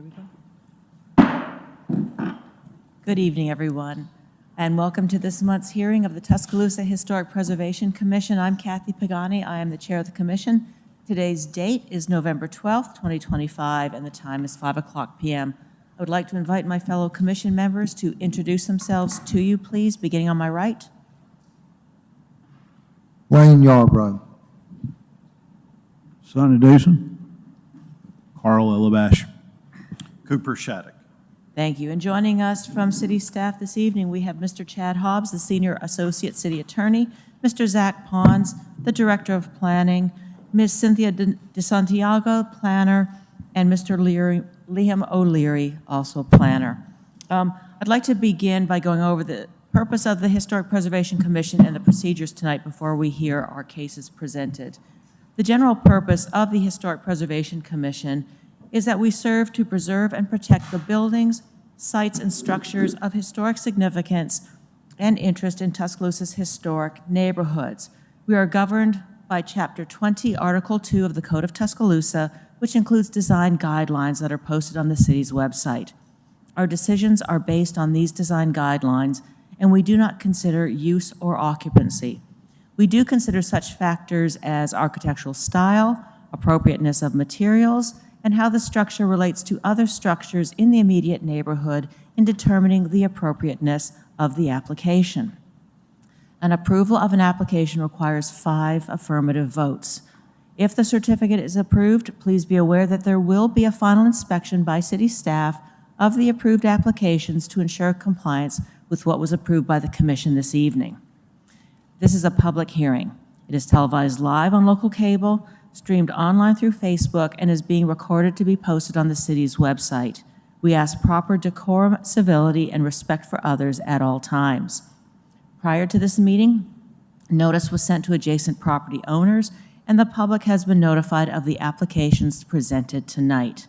Here we go. Good evening, everyone, and welcome to this month's hearing of the Tuscaloosa Historic Preservation Commission. I'm Kathy Pagani. I am the chair of the commission. Today's date is November 12th, 2025, and the time is 5:00 p.m. I would like to invite my fellow commission members to introduce themselves to you, please, beginning on my right. Wayne Yarbrough. Sonny Deason. Carl Elabash. Cooper Shattuck. Thank you. And joining us from city staff this evening, we have Mr. Chad Hobbs, the Senior Associate City Attorney, Mr. Zach Pons, the Director of Planning, Ms. Cynthia DeSantiago, Planner, and Mr. Liam O'Leary, also Planner. I'd like to begin by going over the purpose of the Historic Preservation Commission and the procedures tonight before we hear our cases presented. The general purpose of the Historic Preservation Commission is that we serve to preserve and protect the buildings, sites, and structures of historic significance and interest in Tuscaloosa's historic neighborhoods. We are governed by Chapter 20, Article 2 of the Code of Tuscaloosa, which includes design guidelines that are posted on the city's website. Our decisions are based on these design guidelines, and we do not consider use or occupancy. We do consider such factors as architectural style, appropriateness of materials, and how the structure relates to other structures in the immediate neighborhood in determining the appropriateness of the application. An approval of an application requires 5 affirmative votes. If the certificate is approved, please be aware that there will be a final inspection by city staff of the approved applications to ensure compliance with what was approved by the commission this evening. This is a public hearing. It is televised live on local cable, streamed online through Facebook, and is being recorded to be posted on the city's website. We ask proper decorum, civility, and respect for others at all times. Prior to this meeting, notice was sent to adjacent property owners, and the public has been notified of the applications presented tonight.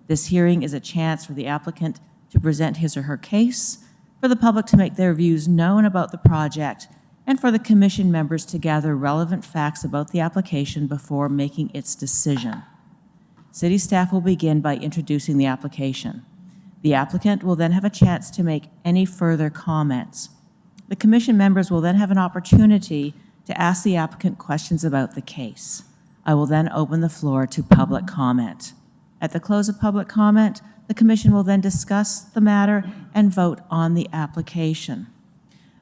This hearing is a chance for the applicant to present his or her case, for the public to make their views known about the project, and for the commission members to gather relevant facts about the application before making its decision. City staff will begin by introducing the application. The applicant will then have a chance to make any further comments. The commission members will then have an opportunity to ask the applicant questions about the case. I will then open the floor to public comment. At the close of public comment, the commission will then discuss the matter and vote on the application.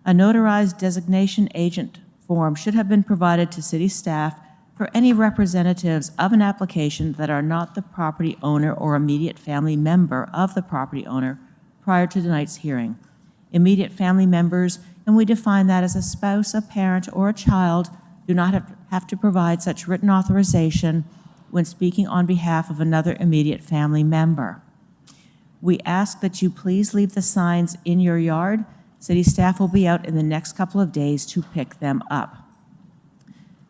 A notarized designation agent form should have been provided to city staff for any representatives of an application that are not the property owner or immediate family member of the property owner prior to tonight's hearing. Immediate family members, and we define that as a spouse, a parent, or a child, do not have to provide such written authorization when speaking on behalf of another immediate family member. We ask that you please leave the signs in your yard. City staff will be out in the next couple of days to pick them up.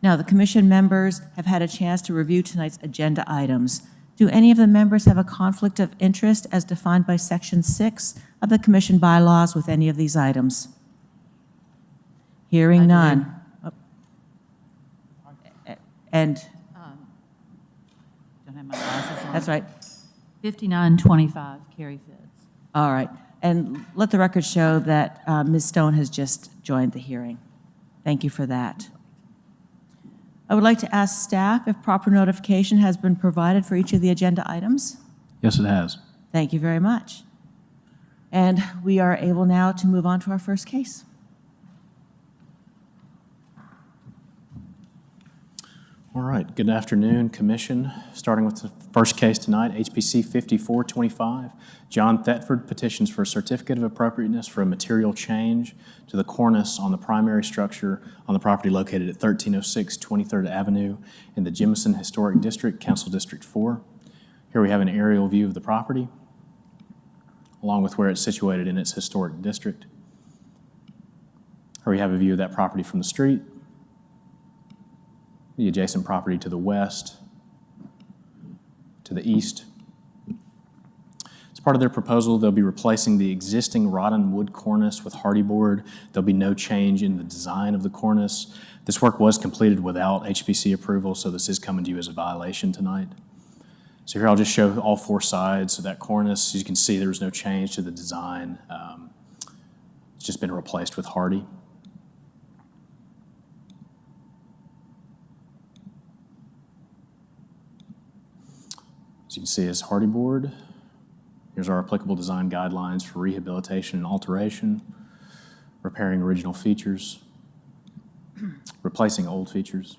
Now, the commission members have had a chance to review tonight's agenda items. Do any of the members have a conflict of interest as defined by Section 6 of the commission bylaws with any of these items? Hearing none. Oh. And Don't have my glasses on. that's right. 5925, Carrie Fitz. All right. And let the record show that Ms. Stone has just joined the hearing. Thank you for that. I would like to ask staff if proper notification has been provided for each of the agenda items. Yes, it has. Thank you very much. And we are able now to move on to our first case. All right, good afternoon, Commission. Starting with the first case tonight, HPC 5425. John Thetford petitions for a certificate of appropriateness for a material change to the cornice on the primary structure on the property located at 1306 23rd Avenue in the Jemison Historic District, Council District 4. Here we have an aerial view of the property, along with where it's situated in its historic district. Here we have a view of that property from the street, the adjacent property to the west, to the east. As part of their proposal, they'll be replacing the existing wrought-in wood cornice with hardy board. There'll be no change in the design of the cornice. This work was completed without HPC approval, so this is coming to you as a violation tonight. So here I'll just show all four sides of that cornice. As you can see, there was no change to the design. It's just been replaced with hardy. As you can see, is hardy board. Here's our applicable design guidelines for rehabilitation and alteration, repairing original features, replacing old features.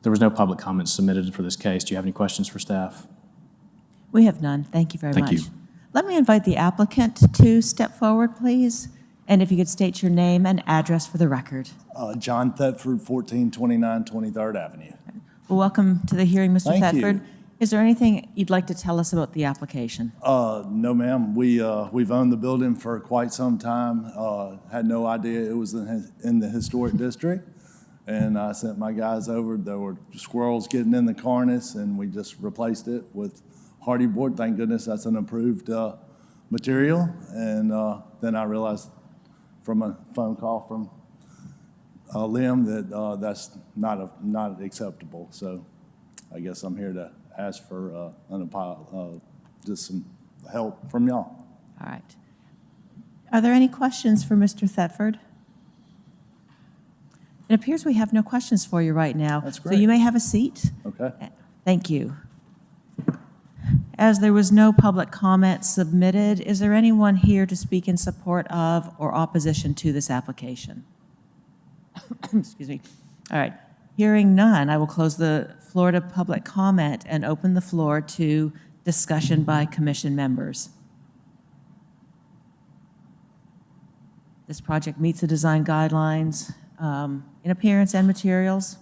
There was no public comments submitted for this case. Do you have any questions for staff? We have none. Thank you very much. Thank you. Let me invite the applicant to step forward, please. And if you could state your name and address for the record. John Thetford, 1429 23rd Avenue. Well, welcome to the hearing, Mr. Thank you. Thetford. Is there anything you'd like to tell us about the application? No, ma'am. We've owned the building for quite some time. Had no idea it was in the historic district. And I sent my guys over. There were squirrels getting in the cornice, and we just replaced it with hardy board. Thank goodness that's an approved material. And then I realized from a phone call from Lim that that's not acceptable. So I guess I'm here to ask for just some help from y'all. All right. Are there any questions for Mr. Thetford? It appears we have no questions for you right now. That's So great. you may have a seat. Okay. Thank you. As there was no public comment submitted, is there anyone here to speak in support of or opposition to this application? Excuse me. All right. Hearing none, I will close the floor to public comment and open the floor to discussion by commission members. This project meets the design guidelines in appearance and materials.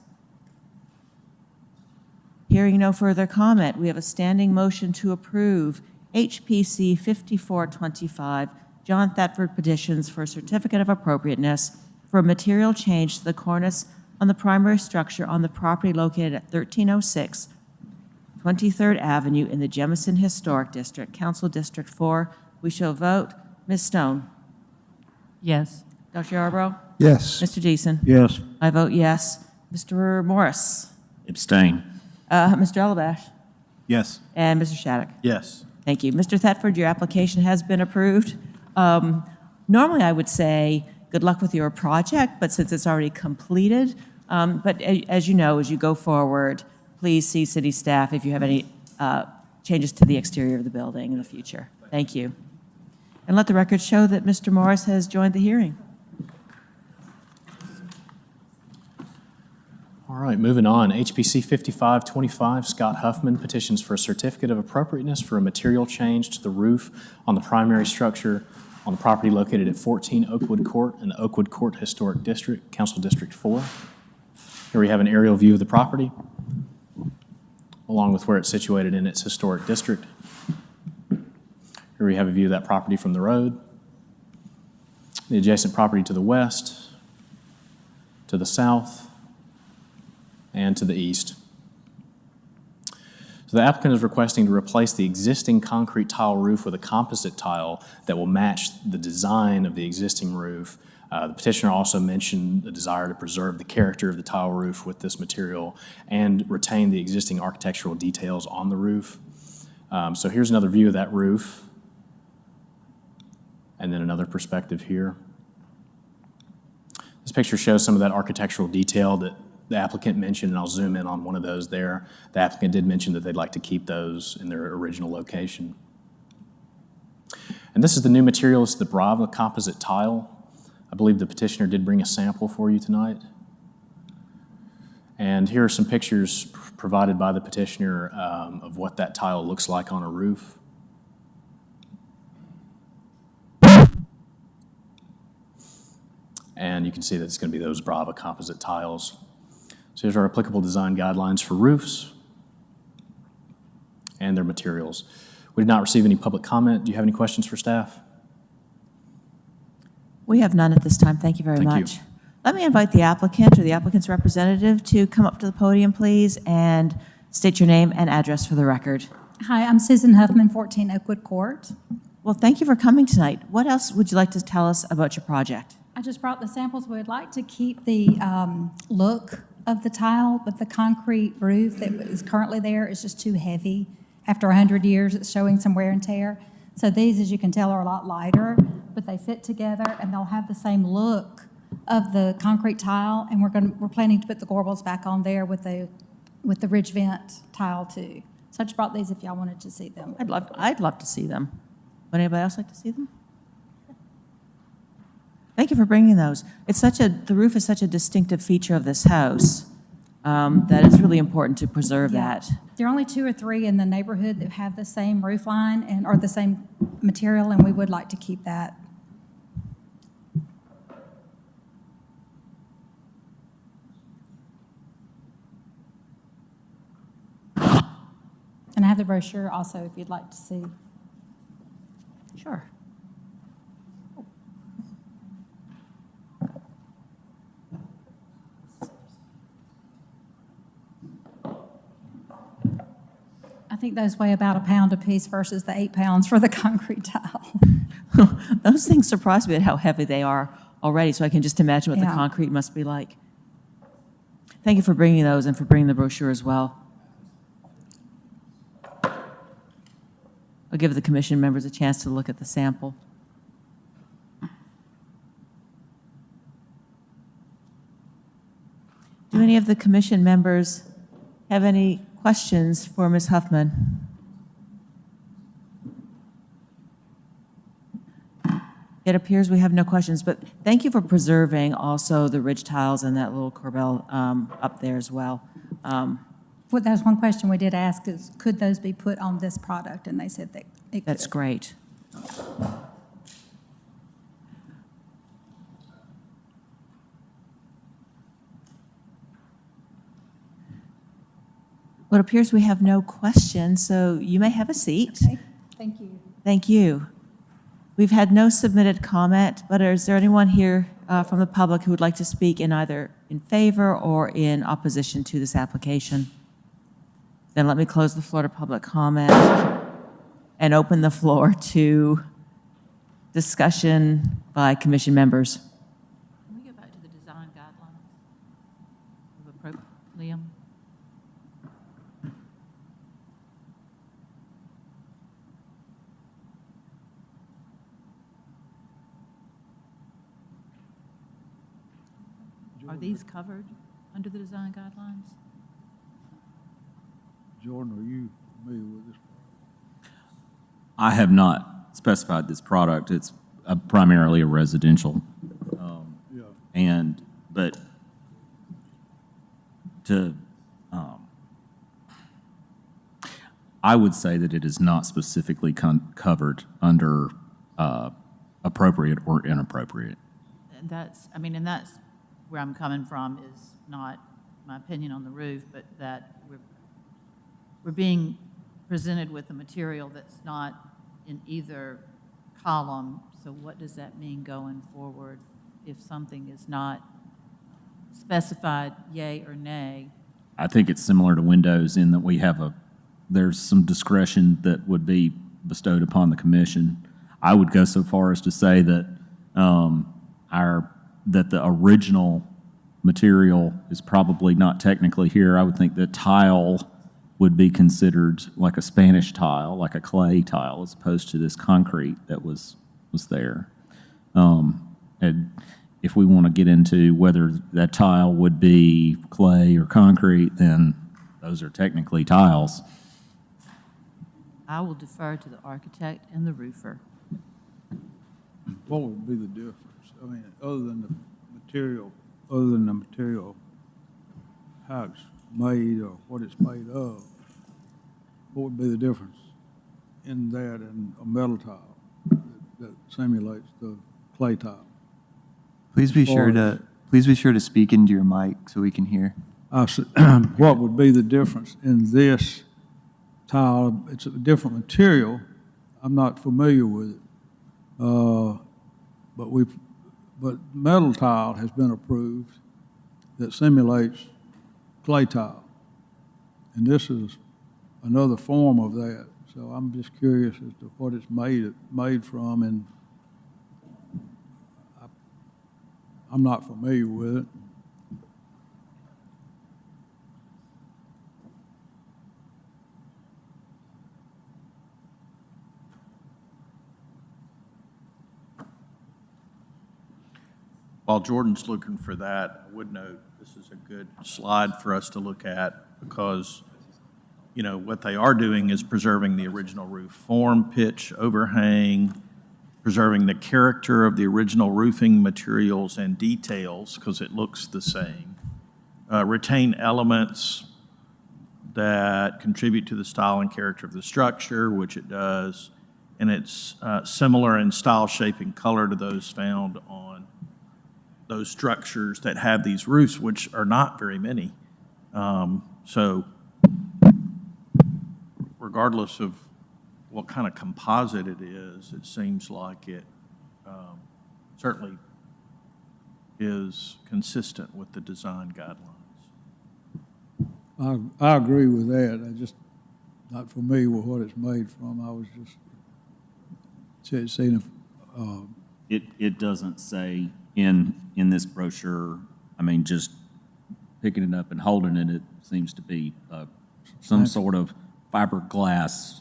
Hearing no further comment, we have a standing motion to approve HPC 5425, John Thetford petitions for a certificate of appropriateness for a material change to the cornice on the primary structure on the property located at 1306 23rd Avenue in the Jemison Historic District, Council District 4. We shall vote. Ms. Stone? Yes. Dr. Yarbrough? Yes. Mr. Deason? Yes. I vote yes. Mr. Morris? Abstain. Mr. Elebash? Yes. And Mr. Shattuck? Yes. Thank you. Mr. Thetford, your application has been approved. Normally, I would say good luck with your project, but since it's already completed, but as you know, as you go forward, please see city staff if you have any changes to the exterior of the building in the future. Thank you. And let the record show that Mr. Morris has joined the hearing. All right, moving on. HPC 5525, Scott Huffman petitions for a certificate of appropriateness for a material change to the roof on the primary structure on the property located at 14 Oakwood Court in the Oakwood Court Historic District, Council District 4. Here we have an aerial view of the property, along with where it's situated in its historic district. Here we have a view of that property from the road, the adjacent property to the west, to the south, and to the east. So the applicant is requesting to replace the existing concrete tile roof with a composite tile that will match the design of the existing roof. The petitioner also mentioned the desire to preserve the character of the tile roof with this material and retain the existing architectural details on the roof. So here's another view of that roof, and then another perspective here. This picture shows some of that architectural detail that the applicant mentioned, and I'll zoom in on one of those there. The applicant did mention that they'd like to keep those in their original location. And this is the new material. It's the Brava composite tile. I believe the petitioner did bring a sample for you tonight. And here are some pictures provided by the petitioner of what that tile looks like on a roof. And you can see that it's going to be those Brava composite tiles. So here's our applicable design guidelines for roofs and their materials. We did not receive any public comment. Do you have any questions for staff? We have none at this time. Thank you very Thank you. much. Let me invite the applicant or the applicant's representative to come up to the podium, please, and state your name and address for the record. Hi, I'm Susan Huffman, 14 Oakwood Court. Well, thank you for coming tonight. What else would you like to tell us about your project? I just brought the samples. We'd like to keep the look of the tile, but the concrete roof that is currently there is just too heavy. After 100 years, it's showing some wear and tear. So these, as you can tell, are a lot lighter, but they fit together and they'll have the same look of the concrete tile. And we're planning to put the Gorbals back on there with the ridge vent tile too. So I just brought these if y'all wanted to see them. I'd love to see them. Would anybody else like to see them? Thank you for bringing those. The roof is such a distinctive feature of this house that it's really important to preserve Yeah. that. There are only 2 or 3 in the neighborhood that have the same roof line or the same material, and we would like to keep that. And I have the brochure also if you'd like to see. Sure. I think those weigh about a pound apiece versus the 8 pounds for the concrete tile. Those things surprise me at how heavy they are already, so I can just imagine what the Yeah. concrete must be like. Thank you for bringing those and for bringing the brochure as well. I'll give the commission members a chance to look at the sample. Do any of the commission members have any questions for Ms. Huffman? It appears we have no questions, but thank you for preserving also the ridge tiles and that little corbel up there as well. Well, that was one question we did ask is, could those be put on this product? And they said that it could. That's great. Well, it appears we have no questions, so you may have a seat. Okay, thank you. Thank you. We've had no submitted comment, but is there anyone here from the public who would like to speak in either in favor or in opposition to this application? Then let me close the floor to public comment and open the floor to discussion by commission members. Can we go back to the design guidelines of appropriate, Liam? Are these covered under the design guidelines? Jordan, are you familiar with this? I have not specified this product. It's primarily a residential. Yeah. But to, I would say that it is not specifically covered under appropriate or inappropriate. And that's where I'm coming from, is not my opinion on the roof, but that we're being presented with a material that's not in either column. So what does that mean going forward if something is not specified yay or nay? I think it's similar to windows in that there's some discretion that would be bestowed upon the commission. I would go so far as to say that that the original material is probably not technically here. I would think that tile would be considered like a Spanish tile, like a clay tile, as opposed to this concrete that was there. And if we want to get into whether that tile would be clay or concrete, then those are technically tiles. I will defer to the architect and the roofer. What would be the difference? I mean, other than the material, how it's made or what it's made of, what would be the difference in that and a metal tile that simulates the clay tile? Please be sure to speak into your mic so we can hear. What would be the difference in this tile? It's a different material. I'm not familiar with it. But metal tile has been approved that simulates clay tile. And this is another form of that. So I'm just curious as to what it's made from, and I'm not familiar with it. While Jordan's looking for that, I would note this is a good slide for us to look at because, you know, what they are doing is preserving the original roof form, pitch, overhang, preserving the character of the original roofing materials and details because it looks the same. Retain elements that contribute to the style and character of the structure, which it does, and it's similar in style, shape, and color to those found on those structures that have these roofs, which are not very many. So regardless of what kind of composite it is, it seems like it certainly is consistent with the design guidelines. I agree with that. I just not familiar with what it's made from. I was just seeing if, It doesn't say in this brochure, I mean, just picking it up and holding it, it seems to be some sort of fiberglass,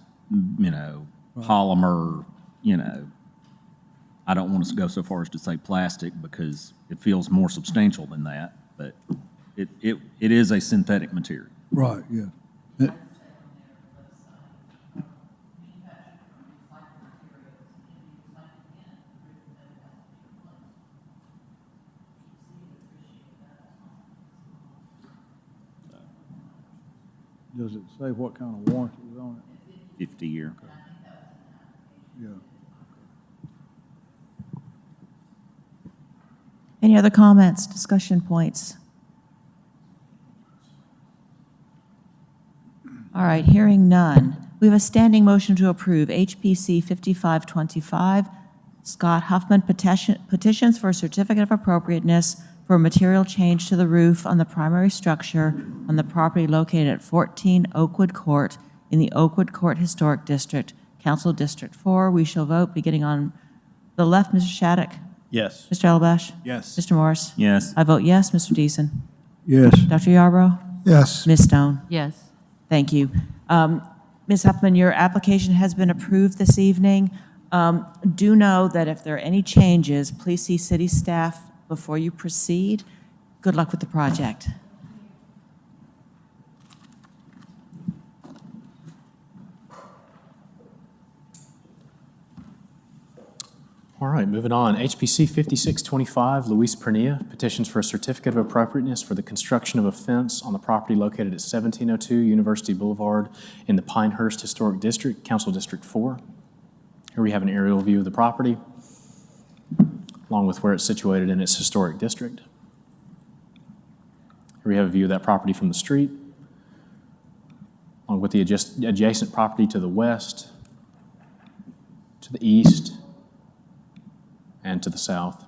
you know, polymer, you know. I don't want to go so far as to say plastic because it feels more substantial than that, but it is a synthetic material. right, yeah. Does it say what kind of warranty is on it? 50-year. Yeah. Any other comments, discussion points? All right, hearing none. We have a standing motion to approve HPC 5525, Scott Huffman petitions for a certificate of appropriateness for a material change to the roof on the primary structure on the property located at 14 Oakwood Court in the Oakwood Court Historic District, Council District 4. We shall vote beginning on the left. Mr. Shattuck? Yes. Mr. Elebash? Yes. Mr. Morris? Yes. I vote yes. Mr. Deason? Yes. Dr. Yarbrough? Yes. Ms. Stone? Yes. Thank you. Ms. Huffman, your application has been approved this evening. Do know that if there are any changes, please see city staff before you proceed. Good luck with the project. All right, moving on. HPC 5625, Luis Pernia, petitions for a certificate of appropriateness for the construction of a fence on the property located at 1702 University Boulevard in the Pinehurst Historic District, Council District 4. Here we have an aerial view of the property, along with where it's situated in its historic district. Here we have a view of that property from the street, along with the adjacent property to the west, to the east, and to the south.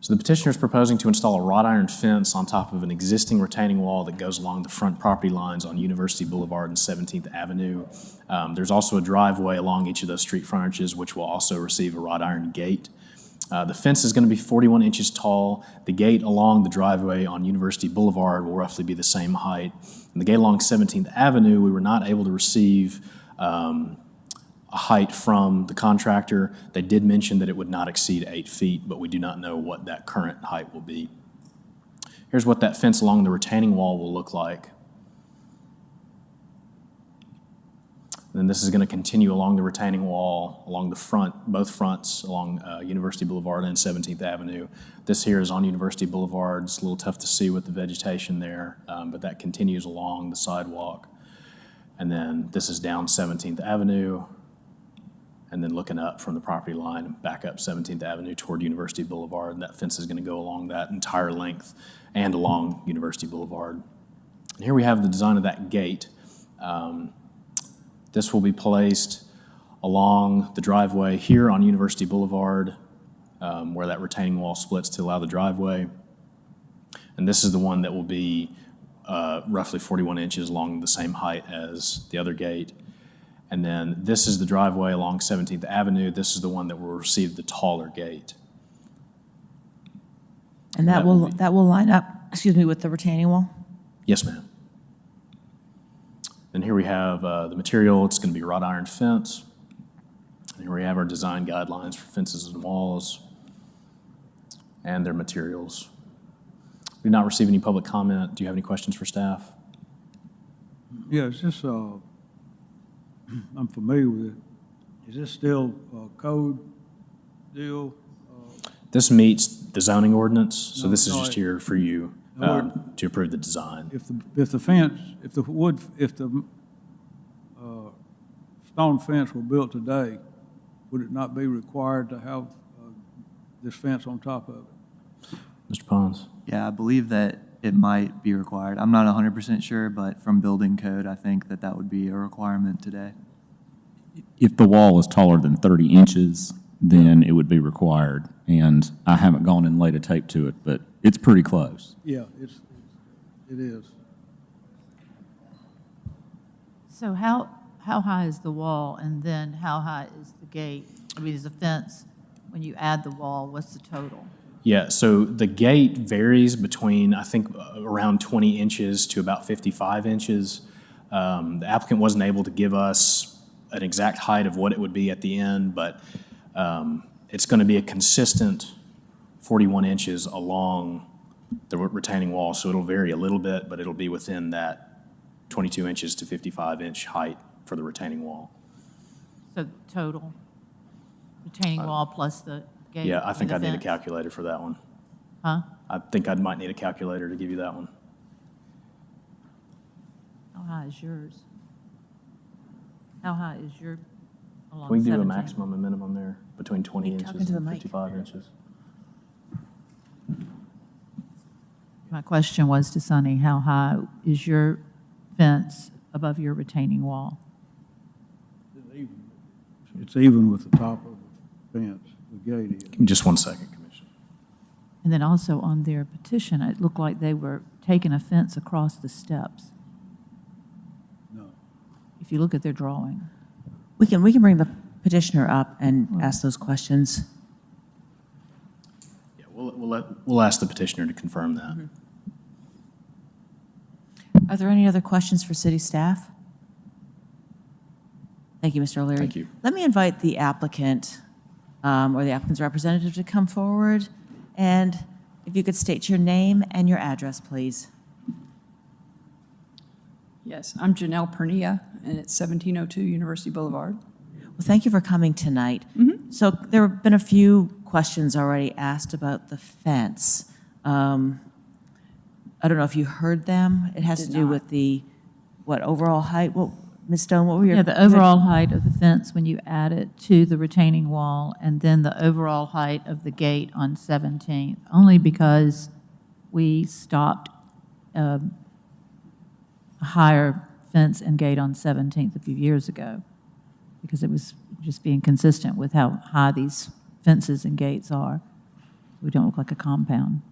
So the petitioner is proposing to install a wrought iron fence on top of an existing retaining wall that goes along the front property lines on University Boulevard and 17th Avenue. There's also a driveway along each of those street frontages, which will also receive a wrought iron gate. The fence is going to be 41 inches tall. The gate along the driveway on University Boulevard will roughly be the same height. And the gate along 17th Avenue, we were not able to receive a height from the contractor. They did mention that it would not exceed 8 feet, but we do not know what that current height will be. Here's what that fence along the retaining wall will look like. And then this is going to continue along the retaining wall, along the front, both fronts, along University Boulevard and 17th Avenue. This here is on University Boulevard. It's a little tough to see with the vegetation there, but that continues along the sidewalk. And then this is down 17th Avenue, and then looking up from the property line and back up 17th Avenue toward University Boulevard. And that fence is going to go along that entire length and along University Boulevard. And here we have the design of that gate. This will be placed along the driveway here on University Boulevard, where that retaining wall splits to allow the driveway. And this is the one that will be roughly 41 inches along the same height as the other gate. And then this is the driveway along 17th Avenue. This is the one that will receive the taller gate. And that will line up, with the retaining wall? Yes, ma'am. And here we have the material. It's going to be wrought iron fence. And here we have our design guidelines for fences and walls. and their materials. We did not receive any public comment. Do you have any questions for staff? Yeah, it's just, I'm familiar with it. Is this still a code deal? This meets the zoning ordinance, so No, this is no, just here for you to approve the design. If the fence, if the stone fence were built today, would it not be required to have this fence on top of it? Mr. Pons? Yeah, I believe that it might be required. I'm not 100% sure, but from building code, I think that that would be a requirement today. If the wall is taller than 30 inches, then it would be required. And I haven't gone and laid a tape to it, but it's pretty close. Yeah, it is. So how high is the wall, and then how high is the gate? I mean, is the fence, when you add the wall, what's the total? Yeah, so the gate varies between, I think, around 20 inches to about 55 inches. The applicant wasn't able to give us an exact height of what it would be at the end, but it's going to be a consistent 41 inches along the retaining wall, so it'll vary a little bit, but it'll be within that 22 inches to 55-inch height for the retaining wall. So total retaining wall plus the gate? Yeah, I think and I'd the need a fence? calculator for that one. Huh? I think I might need a calculator to give you that one. How high is yours? How high is your along We can do a 17? maximum and minimum there, between 20 Talking inches to the and mic. 55 inches. My question was to Sonny, how high is your fence above your retaining wall? It's even with the top of the fence, the gate is. Give me just 1 second, Commissioner. And then also on their petition, it looked like they were taking a fence across the steps. No. If you look at their drawing. We can bring the petitioner up and ask those questions. Yeah, we'll ask the petitioner to confirm that. Are there any other questions for city staff? Thank you, Mr. O'Leary. Thank you. Let me invite the applicant or the applicant's representative to come forward. And if you could state your name and your address, please. Yes, I'm Janelle Pernia, and it's 1702 University Boulevard. Well, thank you for coming tonight. So there have been a few questions already asked about the fence. I don't know if you heard them. It has to Did do not. with the, overall height? Well, Ms. Stone, what were your? Yeah, the overall height of the fence when you add it to the retaining wall, and then the overall height of the gate on 17th, only because we stopped a higher fence and gate on 17th a few years ago, because it was just being consistent with how high these fences and gates are. We don't look like a compound.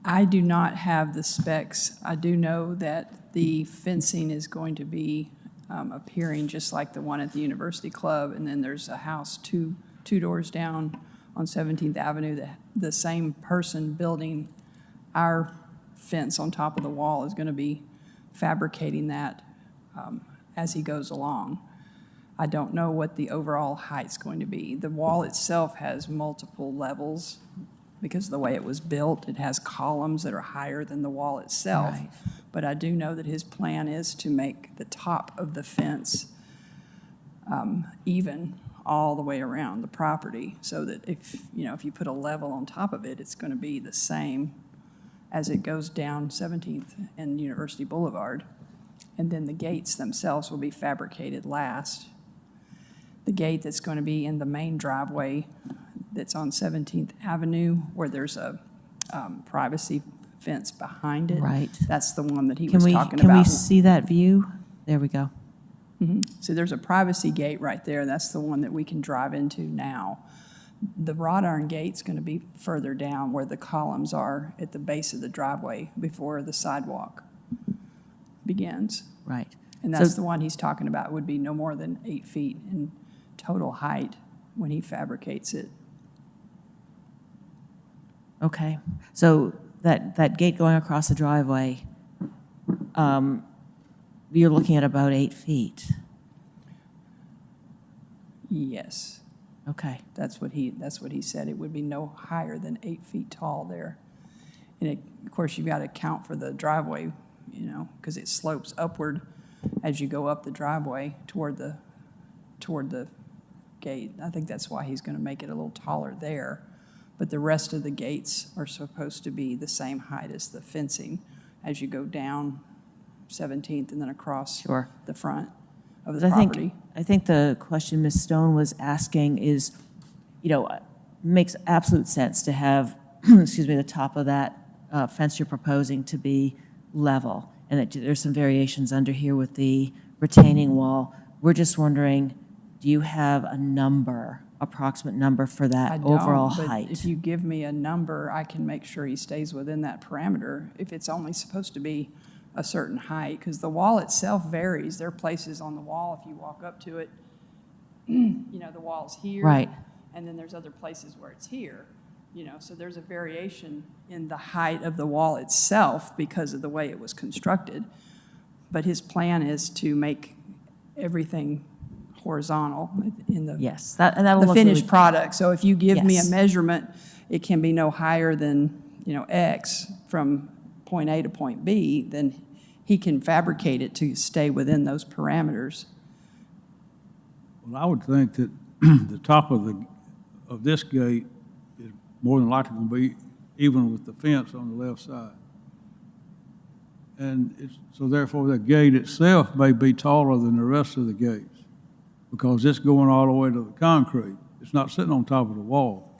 I do not have the specs. I do know that the fencing is going to be appearing just like the one at the University Club, and then there's a house two doors down on 17th Avenue. The same person building our fence on top of the wall is going to be fabricating that as he goes along. I don't know what the overall height's going to be. The wall itself has multiple levels because of the way it was built. It has columns that are higher than the wall itself. Right. But I do know that his plan is to make the top of the fence even all the way around the property, so that if you put a level on top of it, it's going to be the same as it goes down 17th and University Boulevard. And then the gates themselves will be fabricated last. The gate that's going to be in the main driveway that's on 17th Avenue, where there's a privacy fence behind it. Right. That's the one that he Can was we, talking can we about. see that view? There we go. So there's a privacy gate right there. That's the one that we can drive into now. The wrought iron gate's going to be further down where the columns are at the base of the driveway before the sidewalk begins. Right. And So- that's the one he's talking about, would be no more than 8 feet in total height when he fabricates it. Okay, so that gate going across the driveway, you're looking at about 8 feet. Yes. Okay. That's what he said. It would be no higher than 8 feet tall there. And of course, you've got to account for the driveway, because it slopes upward as you go up the driveway toward the gate. I think that's why he's going to make it a little taller there. But the rest of the gates are supposed to be the same height as the fencing as you go down 17th and then across Sure. the front of the 'Cause property. I think the question Ms. Stone was asking is, makes absolute sense to have, excuse me, the top of that fence you're proposing to be level, and that there's some variations under here with the retaining wall. We're just wondering, do you have a number, approximate number for I that don't, overall but height? if you give me a number, I can make sure he stays within that parameter. If it's only supposed to be a certain height, because the wall itself varies. There are places on the wall, if you walk up to it, the wall's here. Right. And then there's other places where it's here, so there's a variation in the height of the wall itself because of the way it was constructed. But his plan is to make everything horizontal in the Yes, and that'll the look finished really- product. So if you give me a Yes. measurement, it can be no higher than, X from point A to point B, then he can fabricate it to stay within those parameters. Well, I would think that the top of this gate is more than likely going to be even with the fence on the left side. And so therefore, the gate itself may be taller than the rest of the gates because it's going all the way to the concrete. It's not sitting on top of the wall.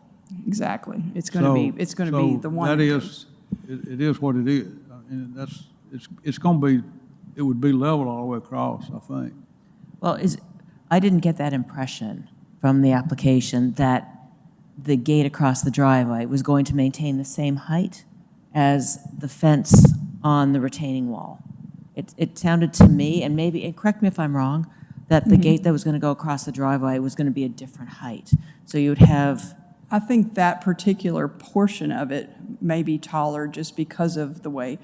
Exactly. It's going to be, the one. That that is, it is what it is. And it's going to be, it would be level all the way across, I think. Well, I didn't get that impression from the application that the gate across the driveway was going to maintain the same height as the fence on the retaining wall. It sounded to me, and correct me if I'm wrong, that the gate that was going to go across the driveway was going to be a different height. So you would have, I think that particular portion of it may be taller just because of the way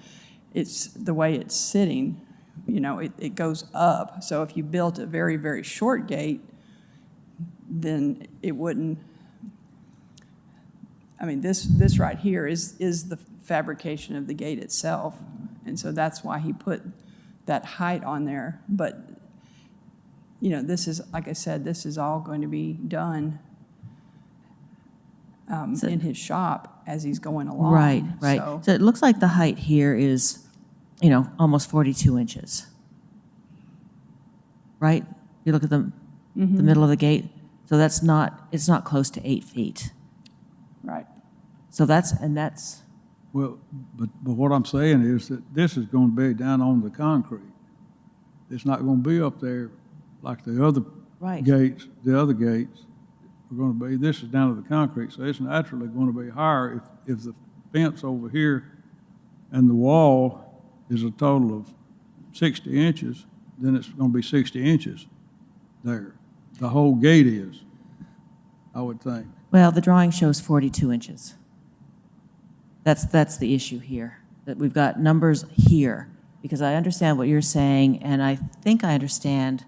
it's sitting. It goes up. So if you built a very, very short gate, then it wouldn't. I mean, this right here is the fabrication of the gate itself, and so that's why he put that height on there. But this is, like I said, this is all going to be done in his shop as he's going along. right. So, So it looks like the height here is, almost 42 inches. Right? You look at the middle of the gate, so it's not close to 8 feet. right. So that's, Well, but what I'm saying is that this is going to be down on the concrete. It's not going to be up there like the other Right. gates, the other gates are going to be. This is down to the concrete, so it's naturally going to be higher if the fence over here and the wall is a total of 60 inches, then it's going to be 60 inches there. The whole gate is, I would think. well, the drawing shows 42 inches. That's the issue here, that we've got numbers here, because I understand what you're saying, and I think I understand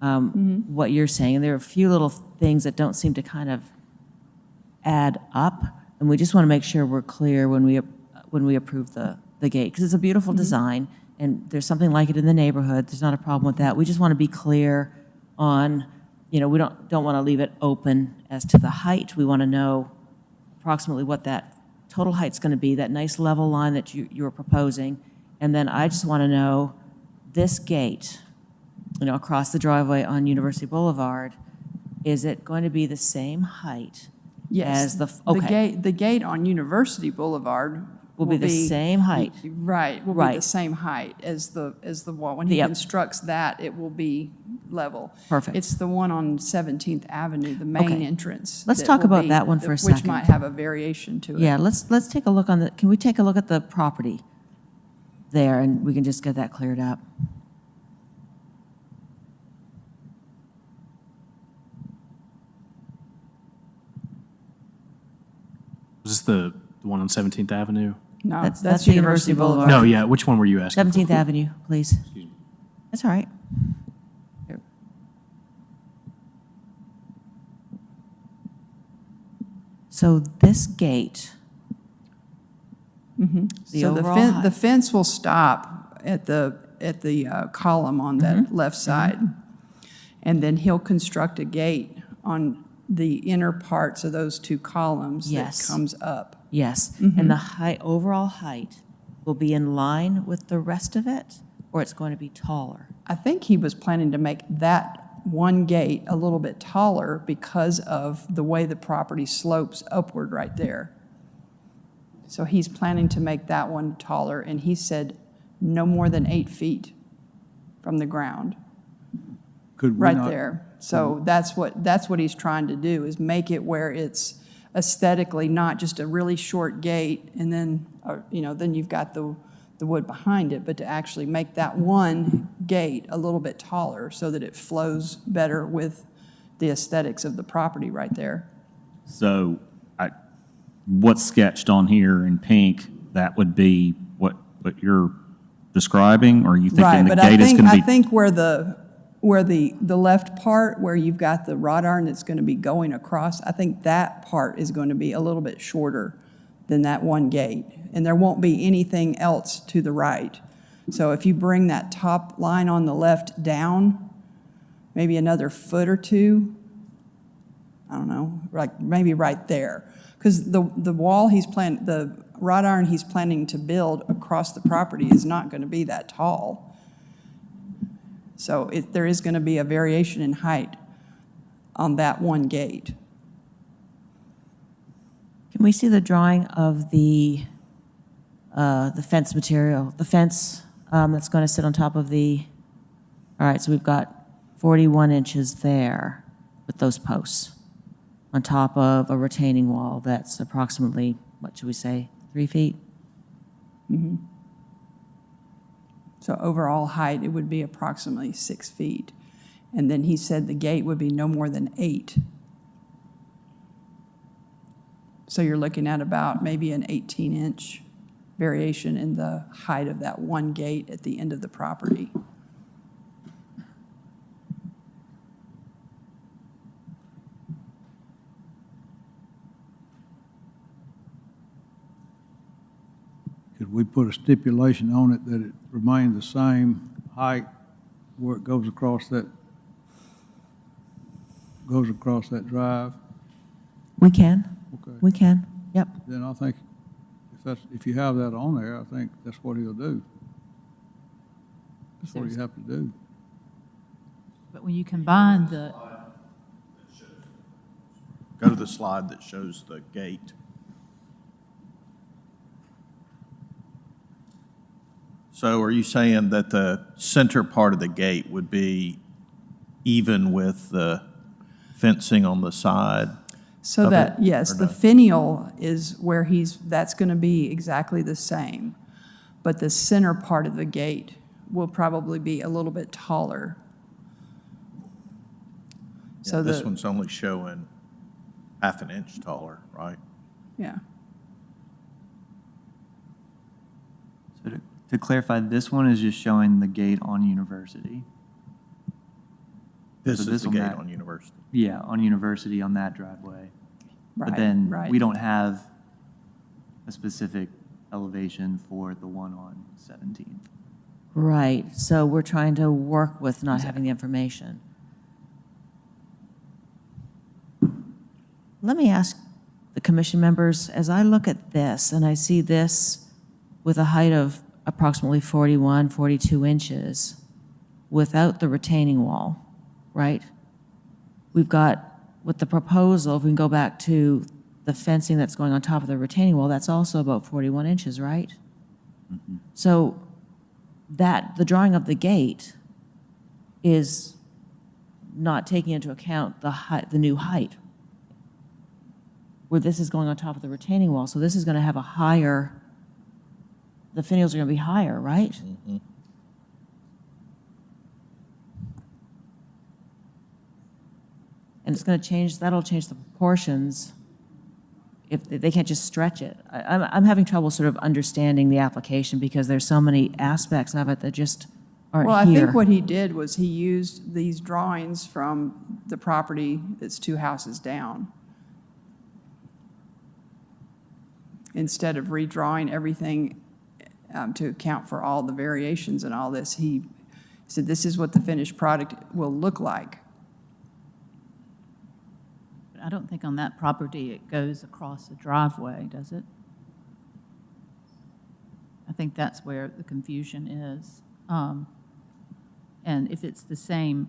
what you're saying. And there are a few little things that don't seem to kind of add up, and we just want to make sure we're clear when we approve the gate, because it's a beautiful design, and there's something like it in the neighborhood. There's not a problem with that. We just want to be clear on, we don't want to leave it open as to the height. We want to know approximately what that total height's going to be, that nice level line that you were proposing. And then I just want to know, this gate, across the driveway on University Boulevard, is it going to be the same height Yes. as the, okay, The gate on University Boulevard will be the same height? Right, will be Right. the same height as the wall. When he Yep. constructs that, it will be level. Perfect. It's the one on 17th Avenue, the main Okay. entrance. Let's that talk will about be- that one for a Which second. might have a variation to it. Yeah, let's take a look can we take a look at the property there, and we can just get that cleared up? Was this the one on 17th Avenue? No, That's that's the University University Boulevard. No, yeah, which one were you asking? 17th Avenue, please. That's all right. Here. So this gate, the Mm-hmm. So overall the height, fence will stop at the column on that Mm-hmm. left side. And then he'll construct a gate on the inner parts of those two columns that Yes. comes up. yes, Mm-hmm. and the height, overall height will be in line with the rest of it, or it's going to be taller? I think he was planning to make that one gate a little bit taller because of the way the property slopes upward right there. So he's planning to make that one taller, and he said no more than 8 feet from the ground, Could we right not- there. So that's what he's trying to do, is make it where it's aesthetically not just a really short gate, and then, then you've got the wood behind it, but to actually make that one gate a little bit taller so that it flows better with the aesthetics of the property right there. So what's sketched on here in pink, that would be what you're describing? Or are you Right, thinking the but I gate is think, going to I be? think where the left part, where you've got the wrought iron that's going to be going across, I think that part is going to be a little bit shorter than that one gate. And there won't be anything else to the right. So if you bring that top line on the left down, maybe another foot or two, I don't know, like maybe right there. Because the wall the wrought iron he's planning to build across the property is not going to be that tall. So there is going to be a variation in height on that one gate. Can we see the drawing of the fence material, the fence that's going to sit on top of all right, so we've got 41 inches there with those posts on top of a retaining wall that's approximately, what should we say, 3 feet? So overall height, it would be approximately 6 feet. And then he said the gate would be no more than 8. So you're looking at about maybe an 18-inch variation in the height of that one gate at the end of the property. Could we put a stipulation on it that it remains the same height where it goes across that drive? We can, Okay. we can, yep. Then I think if you have that on there, I think that's what he'll do. That's what you have to do. But when you combine the, Go to the slide that shows the gate. So are you saying that the center part of the gate would be even with the fencing on the side? So of that, it, yes, or the no? finial is where that's going to be exactly the same. But the center part of the gate will probably be a little bit taller. So This one's only showing half an inch taller, right? yeah. So to clarify, this one is just showing the gate on University. This So is this the one gate back. on University. Yeah, on University on that driveway. But Right, then right. we don't have a specific elevation for the one on 17th. Right, so we're trying to work with not having the information. Let me ask the commission members, as I look at this, and I see this with a height of approximately 41, 42 inches, without the retaining wall, right? We've got, with the proposal, if we can go back to the fencing that's going on top of the retaining wall, that's also about 41 inches, right? So the drawing of the gate is not taking into account the height, the new height, where this is going on top of the retaining wall. So this is going to have a higher, the finials are going to be higher, right? And it's going to change, that'll change the proportions if they can't just stretch it. I'm having trouble sort of understanding the application because there's so many aspects of it that just aren't Well, I here. think what he did was he used these drawings from the property that's 2 houses down. instead of redrawing everything to account for all the variations and all this, he said, this is what the finished product will look like. But I don't think on that property it goes across the driveway, does it? I think that's where the confusion is. And if it's the same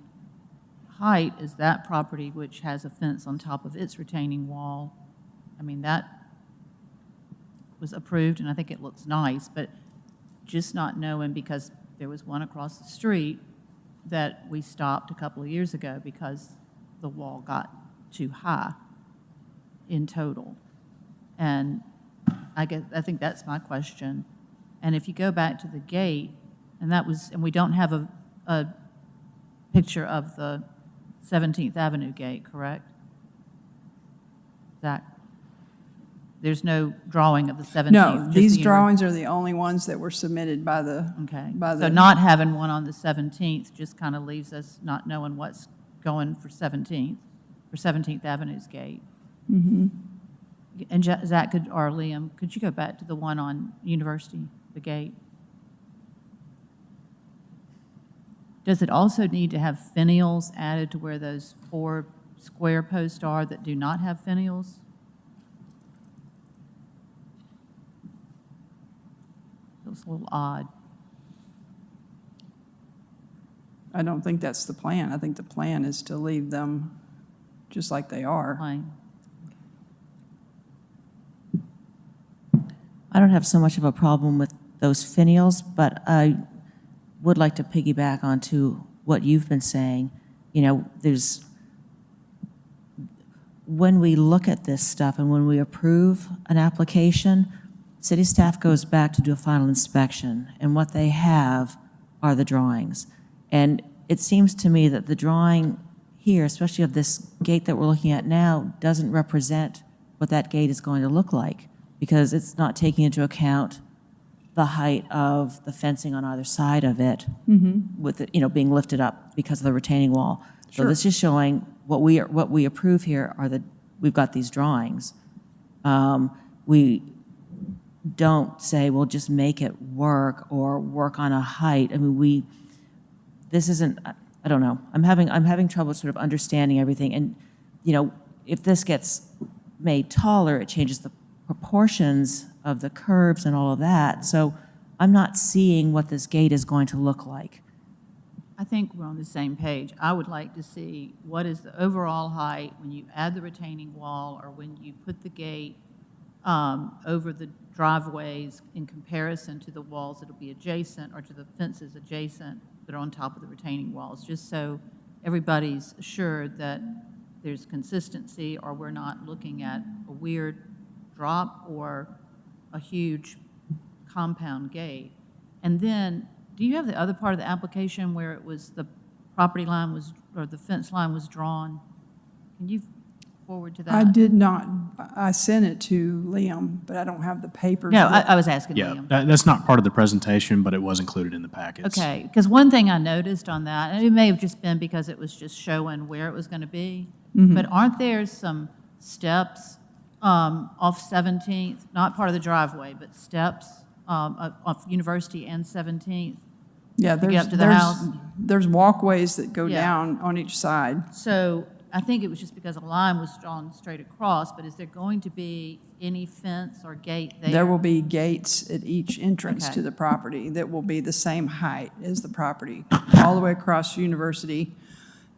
height as that property, which has a fence on top of its retaining wall, I mean, that was approved, and I think it looks nice, but just not knowing, because there was one across the street that we stopped a couple of years ago because the wall got too high in total. And I think that's my question. And if you go back to the gate, and we don't have a picture of the 17th Avenue gate, correct? Zach? There's no drawing of the 17th? No, just these the drawings are the only ones that were submitted by the, Okay, by so the, not having one on the 17th just kind of leaves us not knowing what's going for 17th Avenue's gate. And Zach, or Liam, could you go back to the one on University, the gate? Does it also need to have finials added to where those 4 square posts are that do not have finials? Feels a little odd. I don't think that's the plan. I think the plan is to leave them just like they are. Plain. I don't have so much of a problem with those finials, but I would like to piggyback onto what you've been saying. You know, when we look at this stuff and when we approve an application, city staff goes back to do a final inspection, and what they have are the drawings. And it seems to me that the drawing here, especially of this gate that we're looking at now, doesn't represent what that gate is going to look like, because it's not taking into account the height of the fencing on either side of it, with it, being lifted up because of the retaining wall. So Sure. this is showing what we approve here are we've got these drawings. We don't say, well, just make it work or work on a height. I mean, this isn't, I don't know. I'm having trouble sort of understanding everything. And, if this gets made taller, it changes the proportions of the curves and all of that. So I'm not seeing what this gate is going to look like. I think we're on the same page. I would like to see what is the overall height when you add the retaining wall or when you put the gate over the driveways in comparison to the walls that'll be adjacent or to the fences adjacent that are on top of the retaining walls, just so everybody's assured that there's consistency or we're not looking at a weird drop or a huge compound gate. And then, do you have the other part of the application where it was the property line was, or the fence line was drawn? Can you forward to that? I did not, I sent it to Liam, but I don't have the papers. No, that- I was asking Yeah, Liam. that's not part of the presentation, but it was included in the packets. Okay, because one thing I noticed on that, and it may have just been because it was just showing where it was going to be, but aren't there some steps off 17th, not part of the driveway, but steps off University and 17th? Yeah, to get up to the there's, house? there's walkways that go Yeah. down on each side. So I think it was just because a line was drawn straight across, but is there going to be any fence or gate there? There will be gates at each entrance Okay. to the property that will be the same height as the property, all the way across University,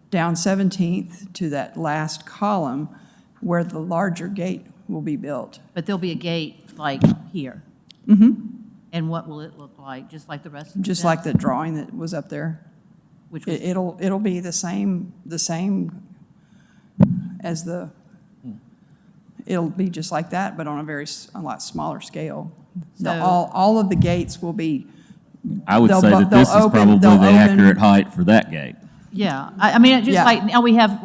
down 17th to that last column where the larger gate will be built. But there'll be a gate like here? And what will it look like, just like the rest of the Just like fence? the drawing that was up there. Which was, It'll be the same as it'll be just like that, but on a lot smaller scale. So- All of the gates will be, I would They'll say bu- that this is they'll open- probably they'll the open- accurate height for that gate. yeah, I mean, it just Yeah. like, now we have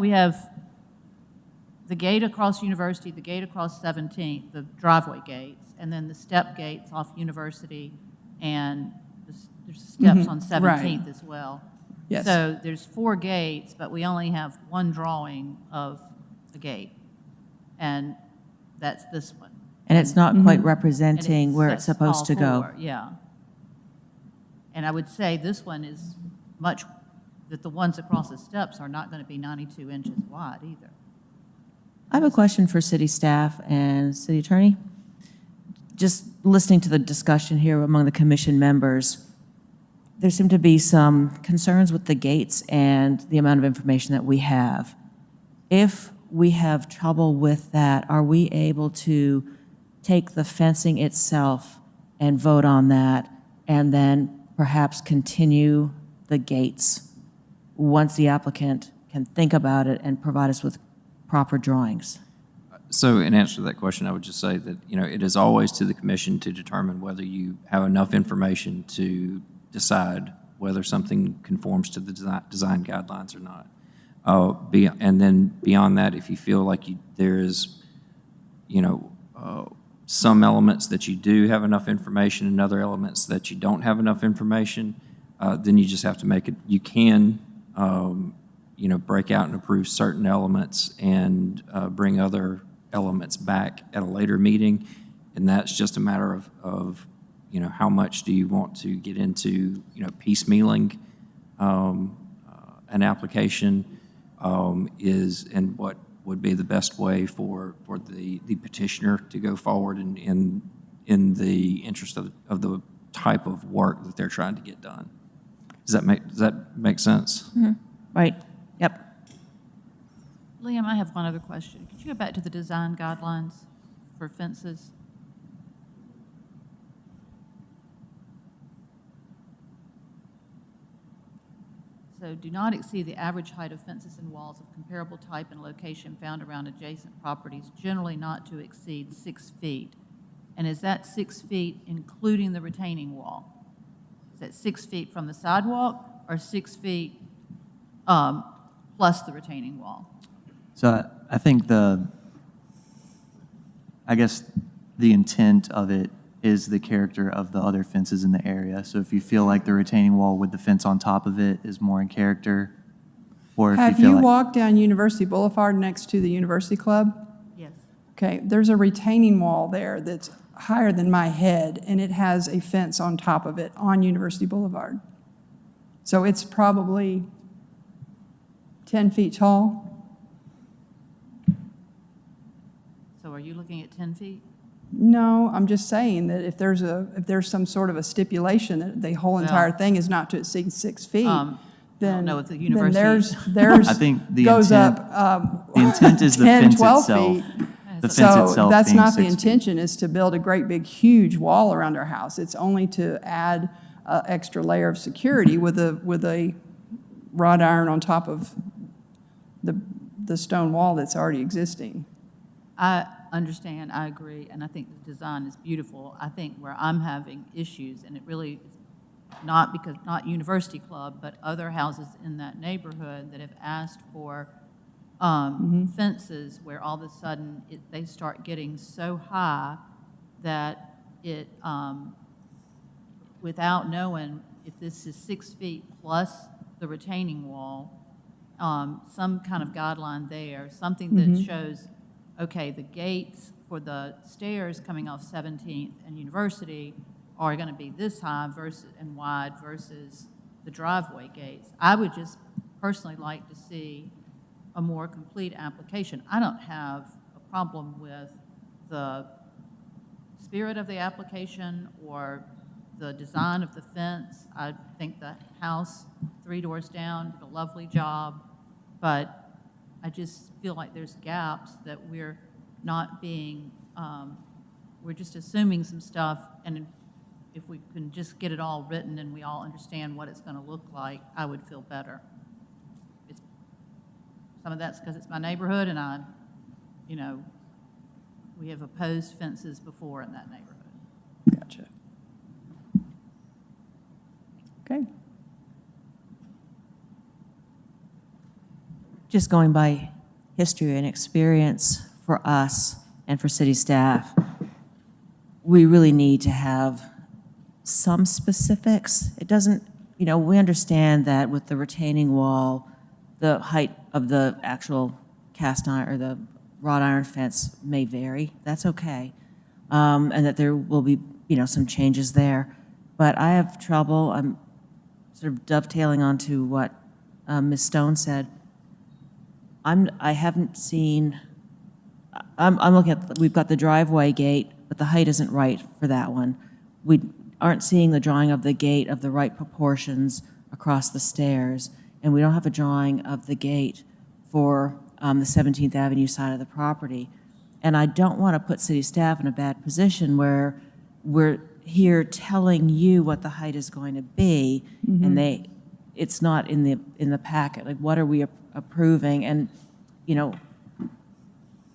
the gate across University, the gate across 17th, the driveway gates, and then the step gates off University, and there's steps on 17th as well. Yes. So there's 4 gates, but we only have one drawing of a gate, and that's this one. And it's not quite and representing where it's sets supposed all to go. four, yeah. And I would say this one is much, that the ones across the steps are not going to be 92 inches wide either. I have a question for city staff and city attorney. Just listening to the discussion here among the commission members, there seem to be some concerns with the gates and the amount of information that we have. If we have trouble with that, are we able to take the fencing itself and vote on that, and then perhaps continue the gates once the applicant can think about it and provide us with proper drawings? So in answer to that question, I would just say that, it is always to the commission to determine whether you have enough information to decide whether something conforms to the design guidelines or not. And then beyond that, if you feel like there is, some elements that you do have enough information and other elements that you don't have enough information, then you just have to make it, you can, break out and approve certain elements and bring other elements back at a later meeting. And that's just a matter of how much do you want to get into, piecemealing an application and what would be the best way for the petitioner to go forward in the interest of the type of work that they're trying to get done. Does that make sense? Mm-hmm. Right, yep. Liam, I have one other question. Could you go back to the design guidelines for fences? So do not exceed the average height of fences and walls of comparable type and location found around adjacent properties, generally not to exceed 6 feet. And is that 6 feet including the retaining wall? Is that 6 feet from the sidewalk or 6 feet plus the retaining wall? So I think I guess the intent of it is the character of the other fences in the area. So if you feel like the retaining wall with the fence on top of it is more in character, or if Have you feel you like, walked down University Boulevard next to the University Club? Yes. Okay, there's a retaining wall there that's higher than my head, and it has a fence on top of it on University Boulevard. So it's probably 10 feet tall. So are you looking at 10 feet? No, I'm just saying that if there's some sort of a stipulation that the whole entire thing is not to exceed 6 feet, I don't then, know if the then university- there's I think the goes intent- up the intent is the 10, fence 12 itself. feet. The fence So itself that's being not the 6 feet. intention, is to build a great big huge wall around our house. It's only to add an extra layer of security with a wrought iron on top of the stone wall that's already existing. I understand, I agree, and I think the design is beautiful. I think where I'm having issues, and it really is not University Club, but other houses in that neighborhood that have asked for fences where all of a sudden they start getting so high that it, without knowing if this is 6 feet plus the retaining wall, some kind of guideline there, something that shows, okay, the gates for the stairs coming off 17th and University are going to be this high and wide versus the driveway gates. I would just personally like to see a more complete application. I don't have a problem with the spirit of the application or the design of the fence. I think the house 3 doors down did a lovely job, but I just feel like there's gaps that we're not being, we're just assuming some stuff, and if we can just get it all written and we all understand what it's going to look like, I would feel better. Some of that's because it's my neighborhood, and we have opposed fences before in that neighborhood. Gotcha. Okay. Just going by history and experience for us and for city staff, we really need to have some specifics. It doesn't, we understand that with the retaining wall, the height of the actual cast iron or the wrought iron fence may vary. That's okay. and that there will be, some changes there. But I have trouble, I'm sort of dovetailing onto what Ms. Stone said. I haven't seen, I'm looking at, we've got the driveway gate, but the height isn't right for that one. We aren't seeing the drawing of the gate of the right proportions across the stairs, and we don't have a drawing of the gate for the 17th Avenue side of the property. And I don't want to put city staff in a bad position where we're here telling you what the height is going to be, and it's not in the packet. Like, what are we approving? And,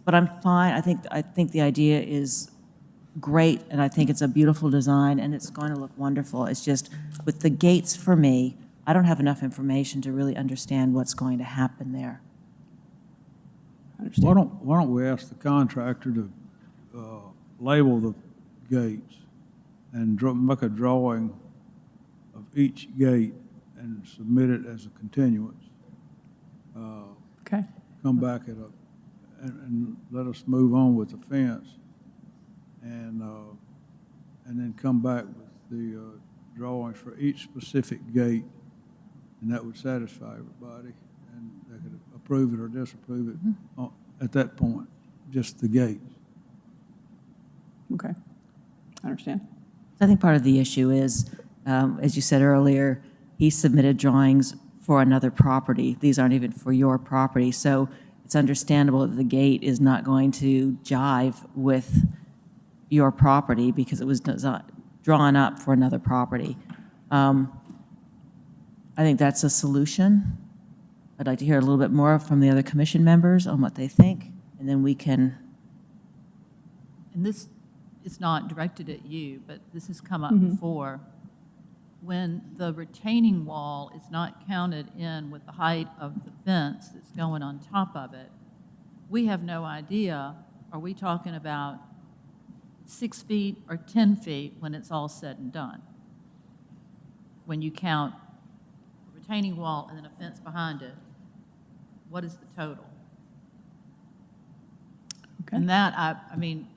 but I'm fine. I think the idea is great, and I think it's a beautiful design, and it's going to look wonderful. It's just, with the gates, for me, I don't have enough information to really understand what's going to happen there. Why don't we ask the contractor to label the gates and make a drawing of each gate and submit it as a continuance? Okay. Come back and let us move on with the fence, and then come back with the drawings for each specific gate, and that would satisfy everybody, and they could approve it or disapprove it at that point, just the gates. Okay. I understand. I think part of the issue is, as you said earlier, he submitted drawings for another property. These aren't even for your property. So it's understandable that the gate is not going to jive with your property because it was drawn up for another property. I think that's a solution. I'd like to hear a little bit more from the other commission members on what they think, and then we can. And this is not directed at you, but this has come up before. When the retaining wall is not counted in with the height of the fence that's going on top of it, we have no idea, are we talking about 6 feet or 10 feet when it's all said and done? When you count a retaining wall and then a fence behind it, what is the total? Okay. And that, I mean,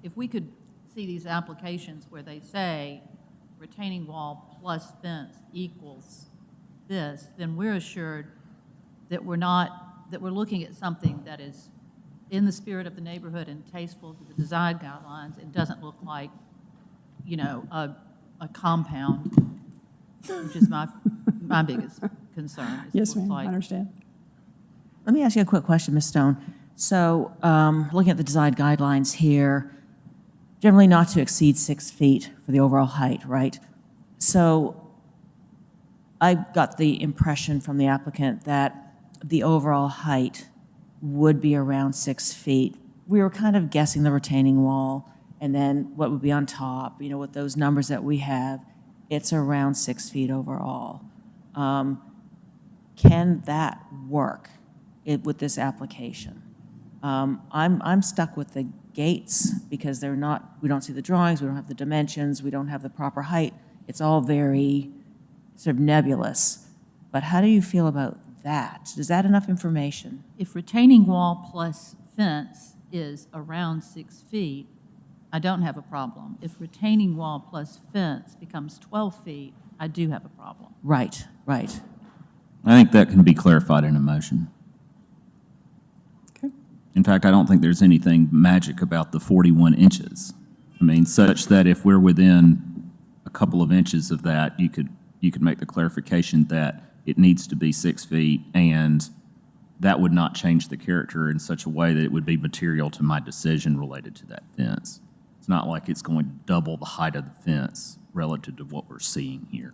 if we could see these applications where they say retaining wall plus fence equals this, then we're assured that we're looking at something that is in the spirit of the neighborhood and tasteful to the design guidelines. It doesn't look like, a compound, which is my biggest concern. Yes, ma'am, I understand. Let me ask you a quick question, Ms. Stone. So looking at the design guidelines here, generally not to exceed 6 feet for the overall height, right? So I got the impression from the applicant that the overall height would be around 6 feet. We were kind of guessing the retaining wall and then what would be on top, with those numbers that we have, it's around 6 feet overall. Can that work with this application? I'm stuck with the gates because we don't see the drawings, we don't have the dimensions, we don't have the proper height. It's all very sort of nebulous. But how do you feel about that? Is that enough information? If retaining wall plus fence is around 6 feet, I don't have a problem. If retaining wall plus fence becomes 12 feet, I do have a problem. Right, right. I think that can be clarified in a motion. Okay. In fact, I don't think there's anything magic about the 41 inches. I mean, such that if we're within a couple of inches of that, you could make the clarification that it needs to be 6 feet, and that would not change the character in such a way that it would be material to my decision related to that fence. It's not like it's going to double the height of the fence relative to what we're seeing here.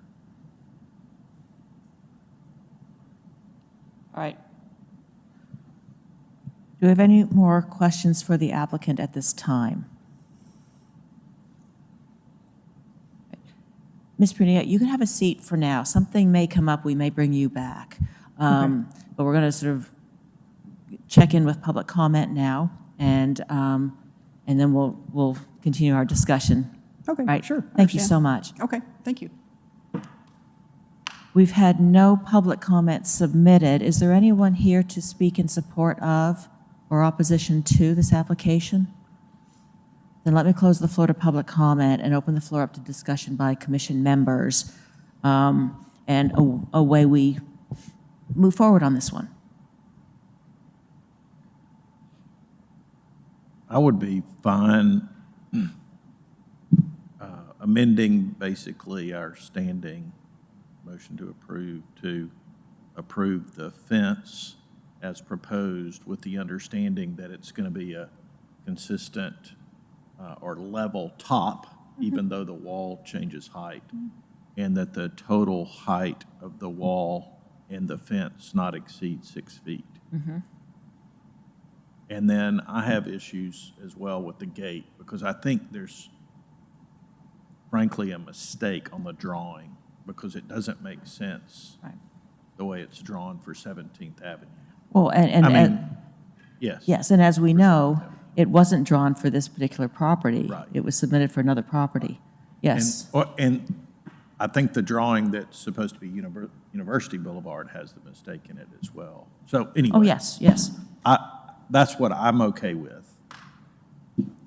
All right. Do we have any more questions for the applicant at this time? Ms. Prunier, you can have a seat for now. Something may come up, we may bring you back. But we're going to sort of check in with public comment now, and then we'll continue our discussion. Okay, Right? sure. Thank you so much. Okay, thank you. We've had no public comments submitted. Is there anyone here to speak in support of or opposition to this application? Then let me close the floor to public comment and open the floor up to discussion by commission members, and away we move forward on this one. I would be fine amending basically our standing motion to approve the fence as proposed with the understanding that it's going to be a consistent or level top, even though the wall changes height, and that the total height of the wall and the fence not exceed 6 feet. And then I have issues as well with the gate, because I think there's frankly a mistake on the drawing, because it doesn't make sense Right. the way it's drawn for 17th Avenue. Well, I mean, yes. yes, and as we know, it wasn't drawn for this particular property. Right. It was submitted for another property. Yes. And I think the drawing that's supposed to be University Boulevard has the mistake in it as well. So anyway. Oh, yes, yes. That's what I'm okay with,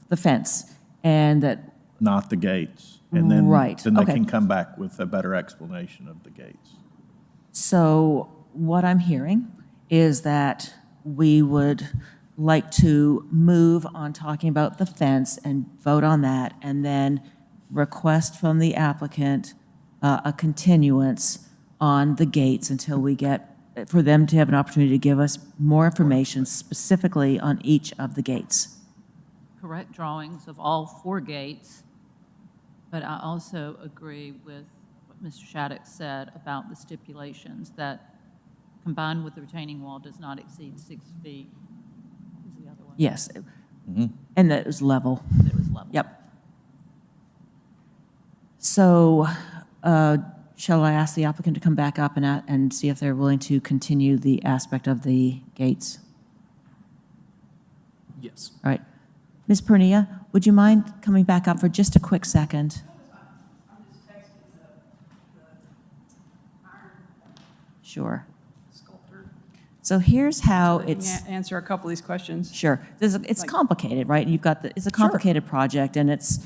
The fence, and that, not the gates. And then, Right, then they okay. can come back with a better explanation of the gates. so what I'm hearing is that we would like to move on talking about the fence and vote on that, and then request from the applicant a continuance on the gates until we get, for them to have an opportunity to give us more information specifically on each of the gates. Correct drawings of all 4 gates, but I also agree with what Mr. Shattuck said about the stipulations, that combined with the retaining wall does not exceed 6 feet. Is the other one? Yes. And that it was level. That it was level. Yep. So shall I ask the applicant to come back up and see if they're willing to continue the aspect of the gates? Yes. All right. Ms. Pernia, would you mind coming back up for just a quick second? Sure. So here's how it's. Answer a couple of these questions. Sure. It's Like- complicated, right? You've got it's a complicated project, and it's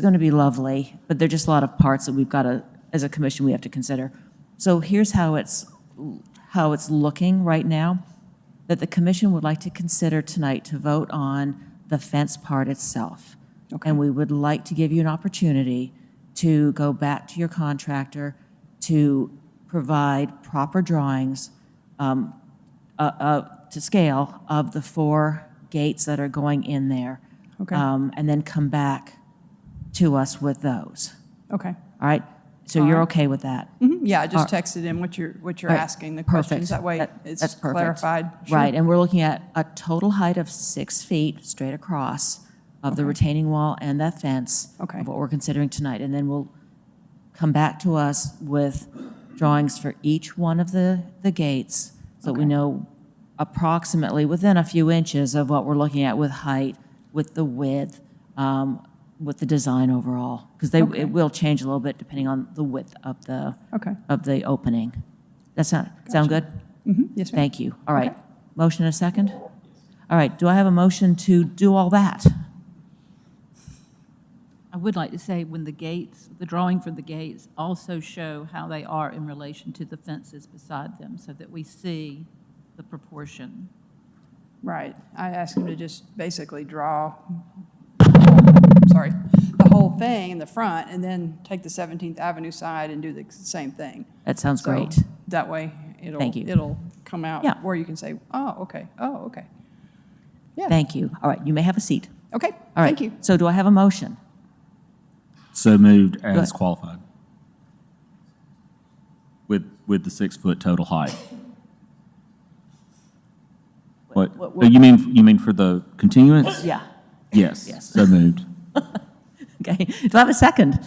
going to be lovely, but there's just a lot of parts that we've got to, as a commission, we have to consider. So here's how it's looking right now, that the commission would like to consider tonight to vote on the fence part itself. Okay. And we would like to give you an opportunity to go back to your contractor to provide proper drawings to scale of the 4 gates that are going in there. Okay. And then come back to us with those. Okay. All right? So All you're right. okay with that? Yeah, I just All texted him what you're All right, asking, the questions. perfect. That way That's it's perfect. clarified. Sure. Right, and we're looking at a total height of 6 feet straight across of the Okay. retaining wall and that fence. Okay. Of what we're considering tonight. And then we'll come back to us with drawings for each one of the gates, so we Okay. know approximately within a few inches of what we're looking at with height, with the width, with the design overall. Because Okay. it will change a little bit depending on the width of the Okay. opening. Sound good? Yes, ma'am. Thank you. All right. Okay. Motion and a second? All right, do I have a motion to do all that? I would like to say when the gates, the drawing for the gates also show how they are in relation to the fences beside them, so that we see the proportion. Right. I asked him to just basically draw, the whole thing in the front, and then take the 17th Avenue side and do the same thing. That sounds So great. That way, Thank you. it'll come out Yeah. where you can say, oh, okay, oh, okay. Yeah. Thank you. All right, you may have a seat. Okay, All right. thank you. So do I have a motion? So moved ahead. as qualified. With the 6-foot total height. What? Oh, you mean for the continuance? Yeah. Yes. Yes. So moved. Okay. Do I have a second?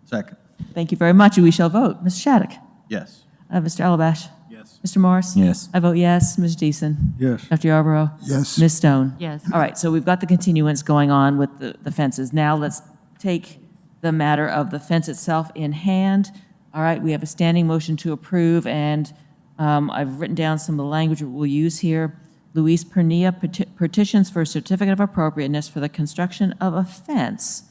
Second. Thank you very much. We shall vote. Mr. Shattuck? Yes. Mr. Alabash? Yes. Mr. Morris? Yes. I vote yes. Ms. Deason? Yes. Dr. Yarborough? Yes. Ms. Stone? Yes. All right, so we've got the continuance going on with the fences. Now let's take the matter of the fence itself in hand. All right, we have a standing motion to approve, and I've written down some of the language we'll use here. Luis Pernia petitions for a certificate of appropriateness for the construction of a fence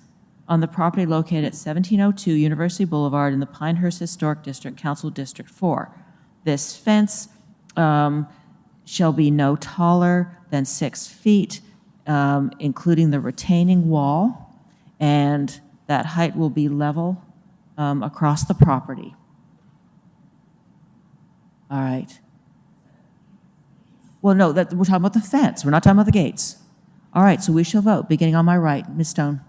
on the property located at 1702 University Boulevard in the Pinehurst Historic District, Council District 4. This fence shall be no taller than 6 feet, including the retaining wall, and that height will be level across the property. All right. Well, no, we're talking about the fence. We're not talking about the gates. All right, so we shall vote, beginning on my right. Ms. Stone?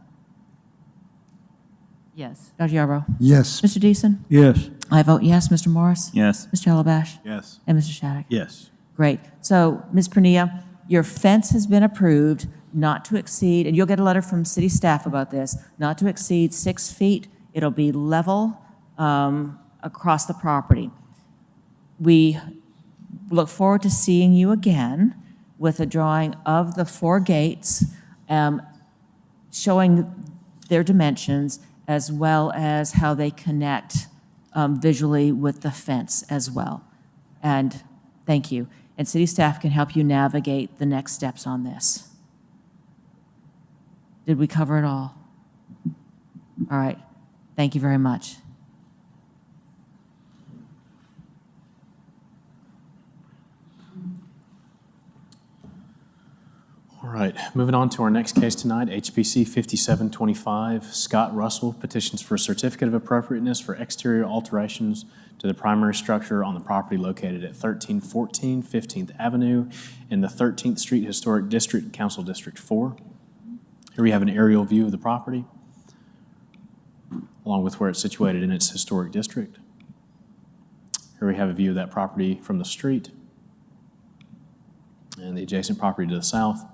Yes. Dr. Yarbrough? Yes. Mr. Deason? Yes. I vote yes. Mr. Morris? Yes. Mr. Alabash? Yes. And Mr. Shattuck? Yes. Great. So, Ms. Pernia, your fence has been approved not to exceed, and you'll get a letter from city staff about this, not to exceed 6 feet. It'll be level across the property. We look forward to seeing you again with a drawing of the 4 gates, showing their dimensions as well as how they connect visually with the fence as well. And thank you. And city staff can help you navigate the next steps on this. Did we cover it all? All right. Thank you very much. All right, moving on to our next case tonight, HPC 5725. Scott Russell petitions for a certificate of appropriateness for exterior alterations to the primary structure on the property located at 1314 15th Avenue in the 13th Street Historic District, Council District 4. Here we have an aerial view of the property, along with where it's situated in its historic district. Here we have a view of that property from the street and the adjacent property to the south,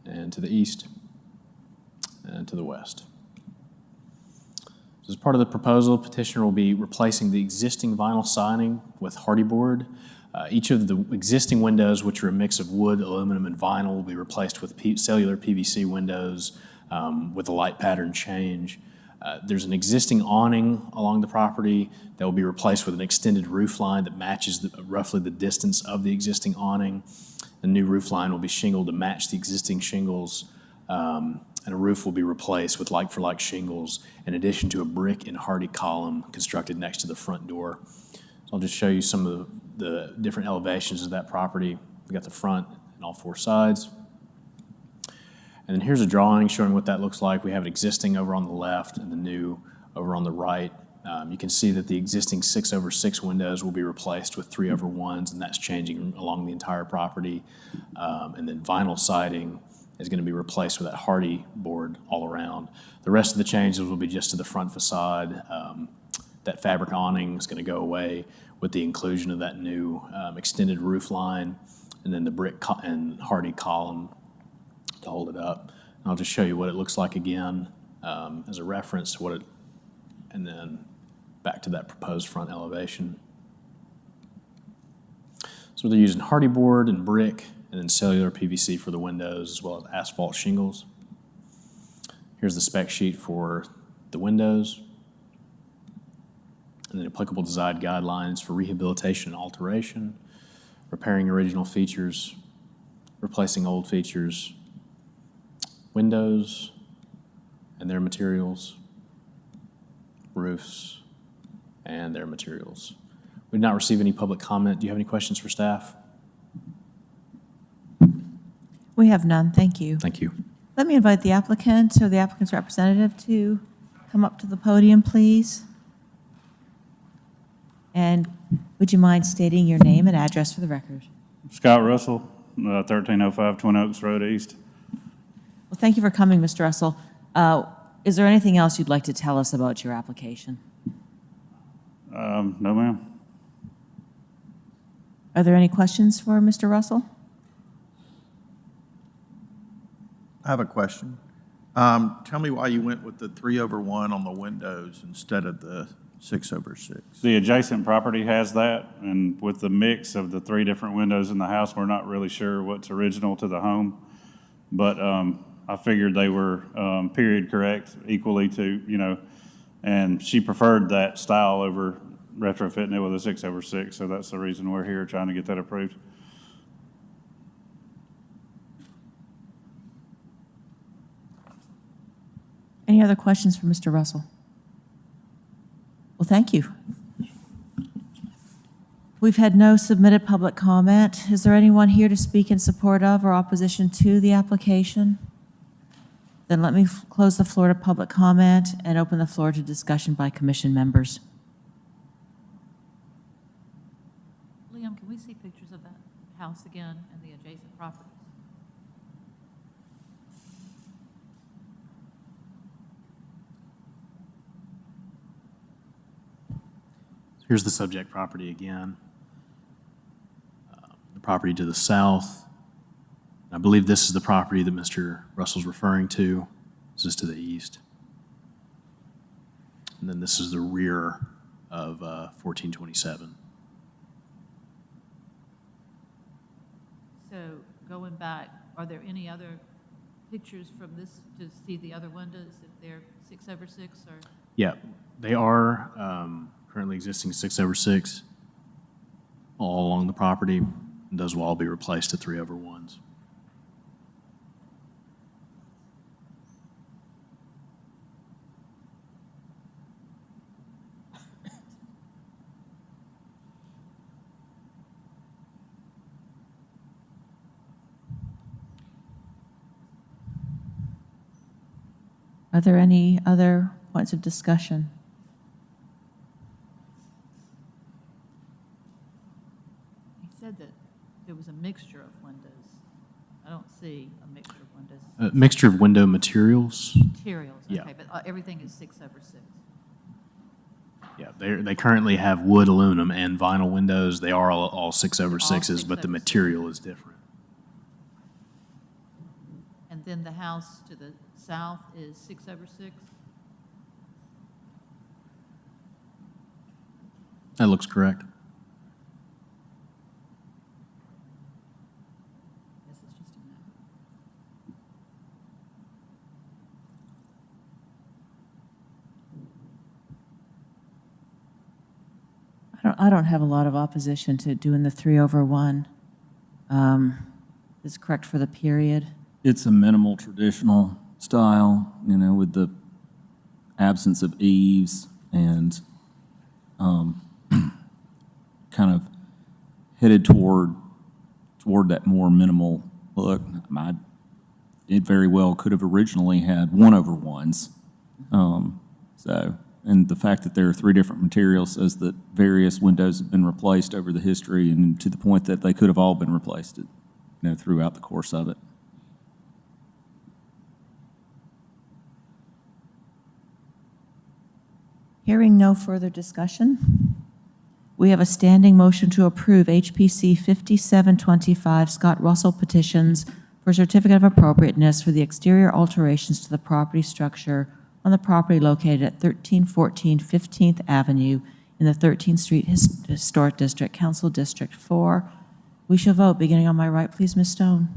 and to the east, and to the west. So as part of the proposal, petitioner will be replacing the existing vinyl siding with hardy board. Each of the existing windows, which are a mix of wood, aluminum, and vinyl, will be replaced with cellular PVC windows with a light pattern change. There's an existing awning along the property that will be replaced with an extended roof line that matches roughly the distance of the existing awning. The new roof line will be shingled to match the existing shingles, and a roof will be replaced with like-for-like shingles in addition to a brick and hardy column constructed next to the front door. So I'll just show you some of the different elevations of that property. We've got the front and all 4 sides. And then here's a drawing showing what that looks like. We have it existing over on the left and the new over on the right. You can see that the existing 6/6 windows will be replaced with 3/1s, and that's changing along the entire property. And then vinyl siding is going to be replaced with that hardy board all around. The rest of the changes will be just to the front facade. That fabric awning is going to go away with the inclusion of that new extended roof line, and then the brick and hardy column to hold it up. And I'll just show you what it looks like again as a reference to and then back to that proposed front elevation. So they're using hardy board and brick and then cellular PVC for the windows as well as asphalt shingles. Here's the spec sheet for the windows, and then applicable design guidelines for rehabilitation and alteration, repairing original features, replacing old features, windows and their materials, roofs and their materials. We did not receive any public comment. Do you have any questions for staff? We have none. Thank you. Thank you. Let me invite the applicant or the applicant's representative to come up to the podium, please. And would you mind stating your name and address for the record? Scott Russell, 1305 Twin Oaks Road East. Well, thank you for coming, Mr. Russell. Is there anything else you'd like to tell us about your application? No, ma'am. Are there any questions for Mr. Russell? I have a question. Tell me why you went with the 3/1 on the windows instead of the 6/6. The adjacent property has that, and with the mix of the 3 different windows in the house, we're not really sure what's original to the home. But I figured they were period correct equally to, and she preferred that style over retrofitting it with a 6/6, so that's the reason we're here trying to get that approved. Any other questions for Mr. Russell? Well, thank you. We've had no submitted public comment. Is there anyone here to speak in support of or opposition to the application? Then let me close the floor to public comment and open the floor to discussion by commission members. Liam, can we see pictures of that house again and the adjacent properties? Here's the subject property again. The property to the south. I believe this is the property that Mr. Russell's referring to. This is to the east. And then this is the rear of 1427. So going back, are there any other pictures from this to see the other windows, if they're 6/6 or? Yeah, they are currently existing 6/6 all along the property. Those will all be replaced to 3/1s. Are there any other points of discussion? He said that there was a mixture of windows. I don't see a mixture of windows. A mixture of window materials. Materials, Yeah. okay, but everything is 6/6. Yeah, they currently have wood, aluminum, and vinyl windows. They are all 6/6s, but the 6/6. material is different. And then the house to the south is 6/6? That looks correct. Yes, it's just a map. I don't have a lot of opposition to doing the 3/1. Is correct for the period. It's a minimal traditional style, with the absence of eaves and kind of headed toward that more minimal look. It very well could have originally had 1/1s. And the fact that there are 3 different materials says that various windows have been replaced over the history, and to the point that they could have all been replaced, throughout the course of it. Hearing no further discussion, we have a standing motion to approve HPC 5725 Scott Russell petitions for certificate of appropriateness for the exterior alterations to the property structure on the property located at 1314 15th Avenue in the 13th Street Historic District, Council District 4. We shall vote, beginning on my right, please, Ms. Stone.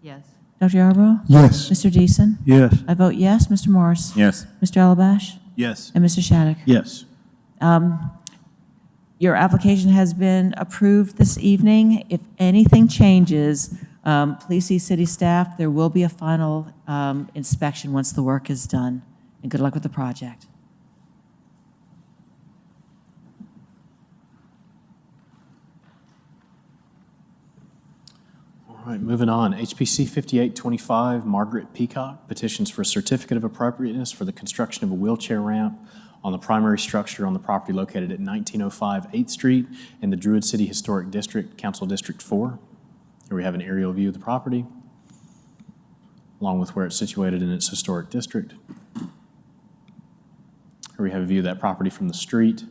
Yes. Dr. Yarbrough? Yes. Mr. Deason? Yes. I vote yes. Mr. Morris? Yes. Mr. Alabash? Yes. And Mr. Shattuck? Yes. Your application has been approved this evening. If anything changes, please see city staff. There will be a final inspection once the work is done. And good luck with the project. All right, moving on. HPC 5825, Margaret Peacock, petitions for a certificate of appropriateness for the construction of a wheelchair ramp on the primary structure on the property located at 1905 8th Street in the Druid City Historic District, Council District 4. Here we have an aerial view of the property, along with where it's situated in its historic district. Here we have a view of that property from the street,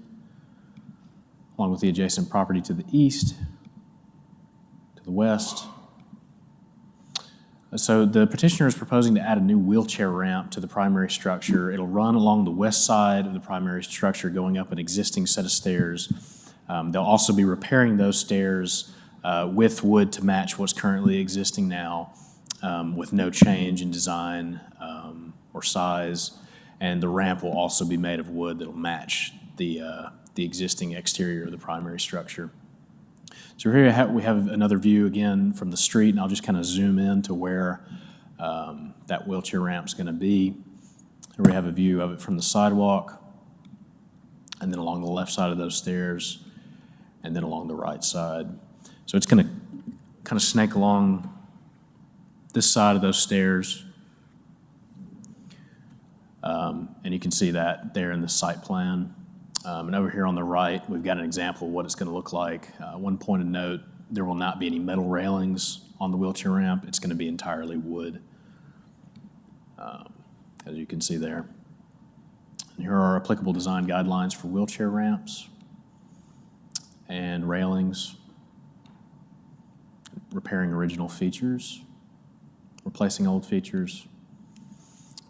along with the adjacent property to the east, to the west. So the petitioner is proposing to add a new wheelchair ramp to the primary structure. It'll run along the west side of the primary structure, going up an existing set of stairs. They'll also be repairing those stairs with wood to match what's currently existing now, with no change in design or size. And the ramp will also be made of wood that'll match the existing exterior of the primary structure. So here we have another view again from the street, and I'll just kind of zoom in to where that wheelchair ramp's going to be. Here we have a view of it from the sidewalk, and then along the left side of those stairs, and then along the right side. So it's going to kind of snake along this side of those stairs. And you can see that there in the site plan. And over here on the right, we've got an example of what it's going to look like. One point of note, there will not be any metal railings on the wheelchair ramp. It's going to be entirely wood, as you can see there. And here are applicable design guidelines for wheelchair ramps and railings, repairing original features, replacing old features.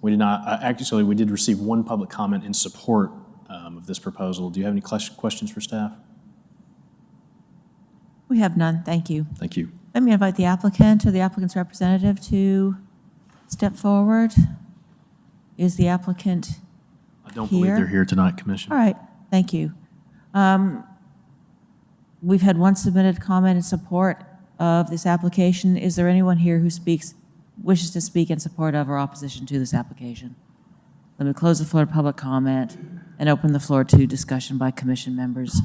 We did not, actually, we did receive one public comment in support of this proposal. Do you have any questions for staff? We have none, thank you. Thank you. Let me invite the applicant or the applicant's representative to step forward. Is the applicant I don't believe they're here tonight, Commissioner. All right, thank you. We've had one submitted comment in support of this application. Is there anyone here who wishes to speak in support of or opposition to this application? Let me close the floor to public comment and open the floor to discussion by commission members.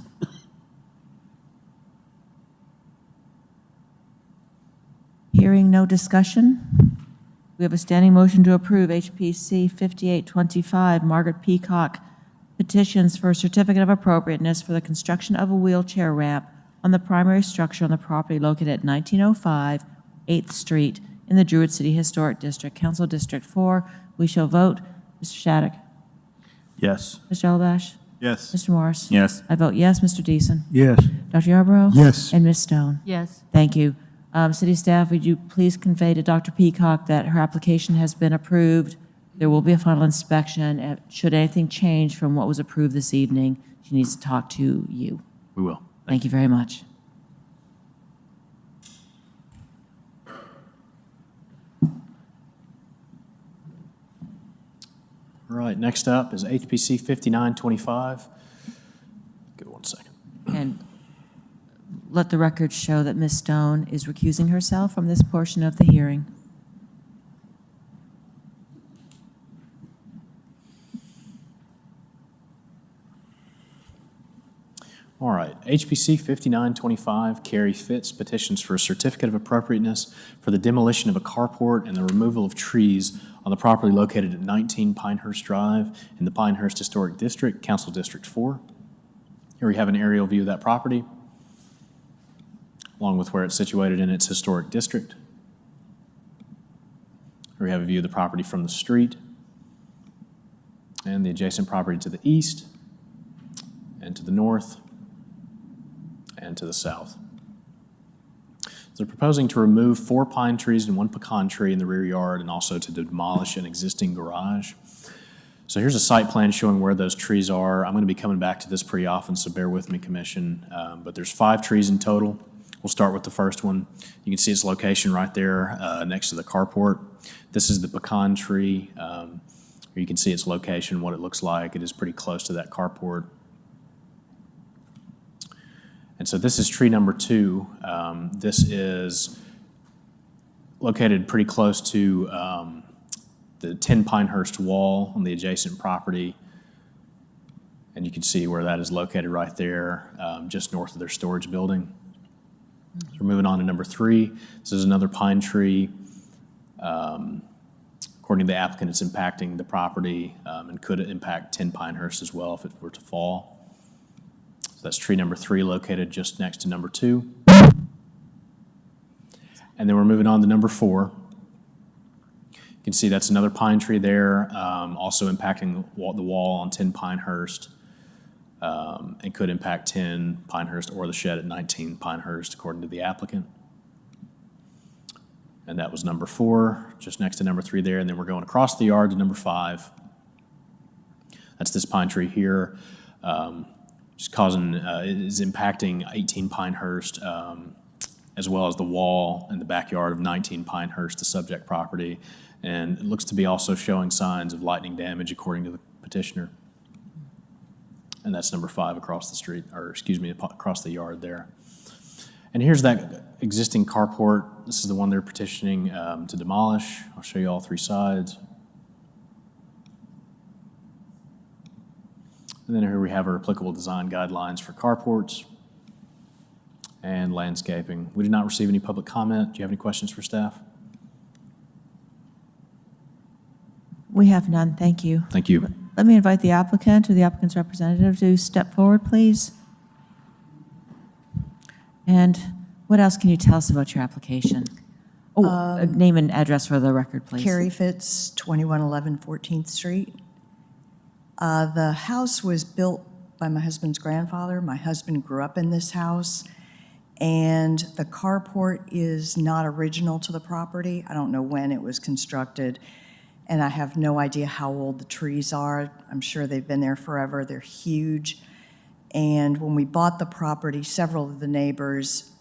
Hearing no discussion, we have a standing motion to approve HPC 5825 Margaret Peacock petitions for a certificate of appropriateness for the construction of a wheelchair ramp on the primary structure on the property located at 1905 8th Street in the Druid City Historic District, Council District 4. We shall vote. Mr. Shattuck? Yes. Mr. Elebash? Yes. Mr. Morris? Yes. I vote yes. Mr. Deason? Yes. Dr. Yarborough? Yes. And Ms. Stone? Yes. Thank you. City staff, would you please convey to Dr. Peacock that her application has been approved? There will be a final inspection. Should anything change from what was approved this evening, she needs to talk to you. We will. Thank you very much. All right, next up is HPC 5925. Give it 1 second. And let the record show that Ms. Stone is recusing herself from this portion of the hearing. All right, HPC 5925, Carrie Fitz petitions for a certificate of appropriateness for the demolition of a carport and the removal of trees on the property located at 19 Pinehurst Drive in the Pinehurst Historic District, Council District 4. Here we have an aerial view of that property, along with where it's situated in its historic district. Here we have a view of the property from the street and the adjacent property to the east and to the north and to the south. So they're proposing to remove 4 pine trees and 1 pecan tree in the rear yard and also to demolish an existing garage. So here's a site plan showing where those trees are. I'm going to be coming back to this pretty often, so bear with me, Commission. But there's 5 trees in total. We'll start with the first one. You can see its location right there next to the carport. This is the pecan tree. You can see its location, what it looks like. It is pretty close to that carport. And so this is tree number 2. This is located pretty close to the 10 Pinehurst wall on the adjacent property. And you can see where that is located right there, just north of their storage building. So we're moving on to number 3. This is another pine tree. According to the applicant, it's impacting the property and could impact 10 Pinehurst as well if it were to fall. So that's tree number 3 located just next to number 2. And then we're moving on to number 4. You can see that's another pine tree there, also impacting the wall on 10 Pinehurst. And could impact 10 Pinehurst or the shed at 19 Pinehurst, according to the applicant. And that was number 4, just next to number 3 there. And then we're going across the yard to number 5. That's this pine tree here, just causing, is impacting 18 Pinehurst, as well as the wall in the backyard of 19 Pinehurst, the subject property. And it looks to be also showing signs of lightning damage, according to the petitioner. And that's number 5 across the street, or excuse me, across the yard there. And here's that existing carport. This is the one they're petitioning to demolish. I'll show you all three sides. And then here we have our applicable design guidelines for carports and landscaping. We did not receive any public comment. Do you have any questions for staff? We have none, thank you. Thank you. Let me invite the applicant or the applicant's representative to step forward, please. And what else can you tell us about your application? Name and address for the record, please. Carrie Fitz, 2111 14th Street. The house was built by my husband's grandfather. My husband grew up in this house, and the carport is not original to the property. I don't know when it was constructed, and I have no idea how old the trees are. I'm sure they've been there forever. They're huge. And when we bought the property, several of the neighbors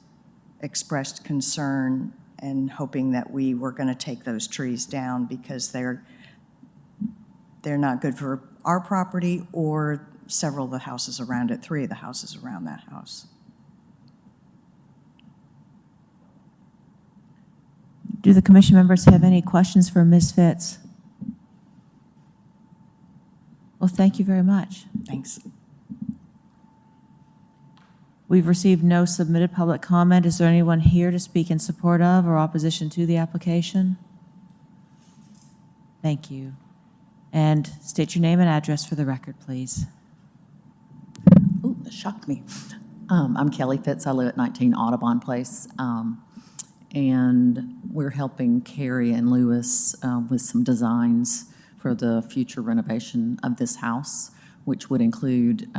expressed concern and hoping that we were going to take those trees down because they're not good for our property or several of the houses around it, 3 of the houses around that house. Do the commission members have any questions for Ms. Fitz? Well, thank you very much. Thanks. We've received no submitted public comment. Is there anyone here to speak in support of or opposition to the application? Thank you. And state your name and address for the record, please. Ooh, that shocked me. I'm Kelly Fitz. I live at 19 Audubon Place. And we're helping Carrie and Lewis with some designs for the future renovation of this house, which would include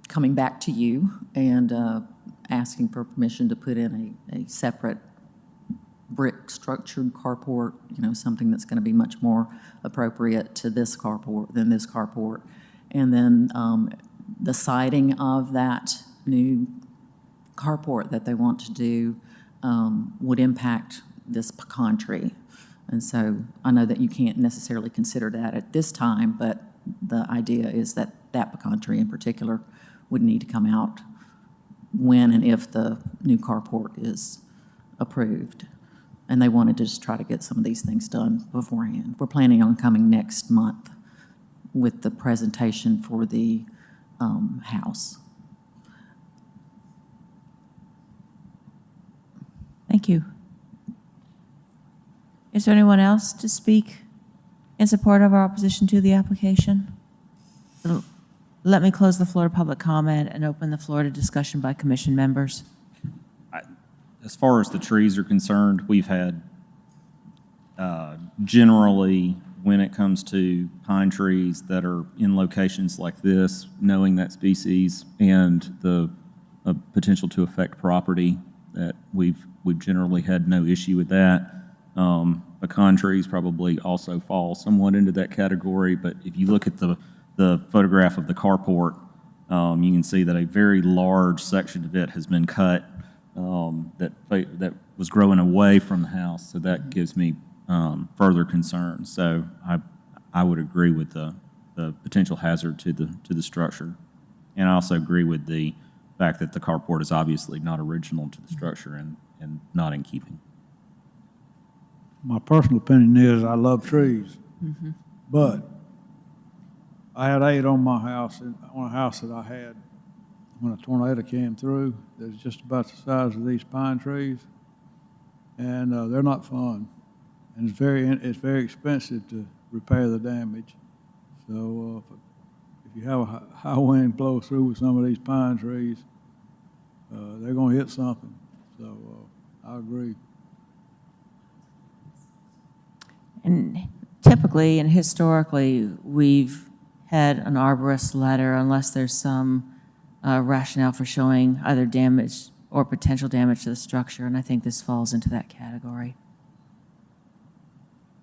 coming back to you and asking for permission to put in a separate brick structured carport, something that's going to be much more appropriate to this carport than this carport. And then the siding of that new carport that they want to do would impact this pecan tree. And so I know that you can't necessarily consider that at this time, but the idea is that that pecan tree in particular would need to come out when and if the new carport is approved. And they wanted to just try to get some of these things done beforehand. We're planning on coming next month with the presentation for the house. Thank you. Is there anyone else to speak in support of our opposition to the application? Let me close the floor to public comment and open the floor to discussion by commission members. As far as the trees are concerned, we've had generally, when it comes to pine trees that are in locations like this, knowing that species and the potential to affect property, that we've generally had no issue with that. Pecan trees probably also fall somewhat into that category, but if you look at the photograph of the carport, you can see that a very large section of it has been cut that was growing away from the house, so that gives me further concern. So I would agree with the potential hazard to the structure, and I also agree with the fact that the carport is obviously not original to the structure and not in keeping. My personal opinion is I love trees, but I had 8 on my house, on a house that I had when a tornado came through. That's just about the size of these pine trees, and they're not fun, and it's very expensive to repair the damage. So if you have a high wind blow through with some of these pine trees, they're going to hit something. So I agree. And typically and historically, we've had an arborist letter unless there's some rationale for showing either damage or potential damage to the structure, and I think this falls into that category.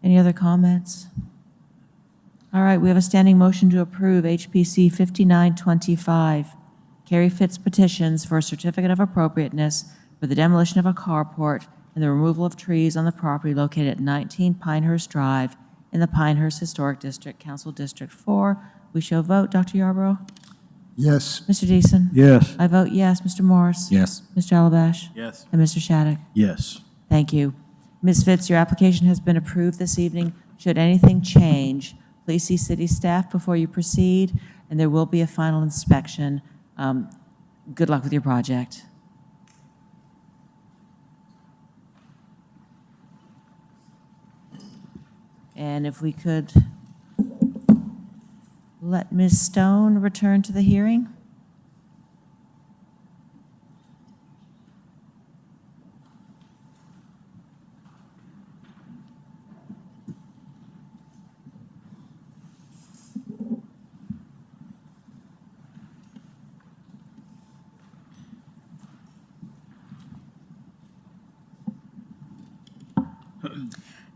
Any other comments? All right, we have a standing motion to approve HPC 5925, Carrie Fitz petitions for a certificate of appropriateness for the demolition of a carport and the removal of trees on the property located at 19 Pinehurst Drive in the Pinehurst Historic District, Council District 4. We shall vote. Dr. Yarbrough? Yes. Mr. Deason? Yes. I vote yes. Mr. Morris? Yes. Mr. Alabash? Yes. And Mr. Shattuck? Yes. Thank you. Ms. Fitz, your application has been approved this evening. Should anything change, please see city staff before you proceed, and there will be a final inspection. Good luck with your project. And if we could let Ms. Stone return to the hearing?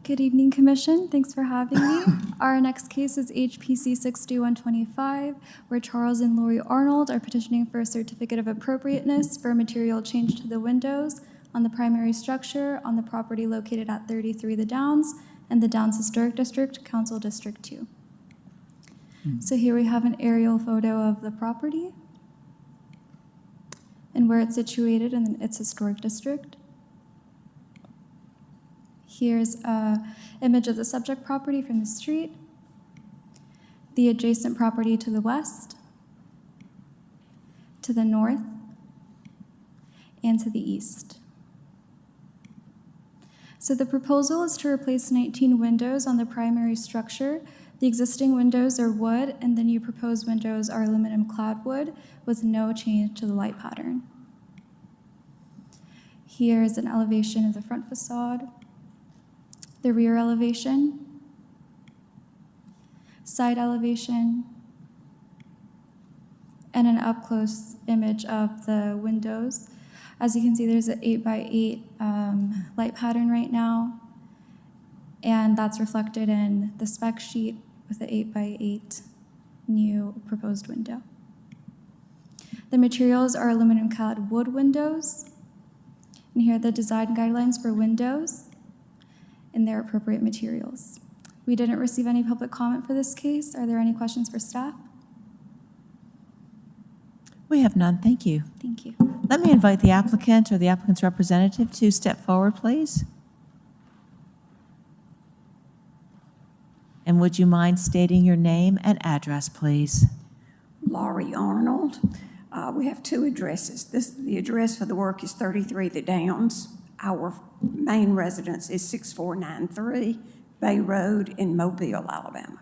Good evening, Commission. Thanks for having me. Our next case is HPC 6125, where Charles and Lori Arnold are petitioning for a certificate of appropriateness for a material change to the windows on the primary structure on the property located at 33 The Downs and the Downs Historic District, Council District 2. So here we have an aerial photo of the property and where it's situated in its historic district. Here's an image of the subject property from the street, the adjacent property to the west, to the north, and to the east. So the proposal is to replace 19 windows on the primary structure. The existing windows are wood, and the new proposed windows are aluminum clad wood with no change to the light pattern. Here is an elevation of the front facade, the rear elevation, side elevation, and an up-close image of the windows. As you can see, there's an 8x8 light pattern right now, and that's reflected in the spec sheet with the 8x8 new proposed window. The materials are aluminum clad wood windows, and here are the design guidelines for windows and their appropriate materials. We didn't receive any public comment for this case. Are there any questions for staff? We have none. Thank you. Thank you. Let me invite the applicant or the applicant's representative to step forward, please. And would you mind stating your name and address, please? Laurie Arnold. We have two addresses. The address for the work is 33 The Downs. Our main residence is 6493 Bay Road in Mobile, Alabama.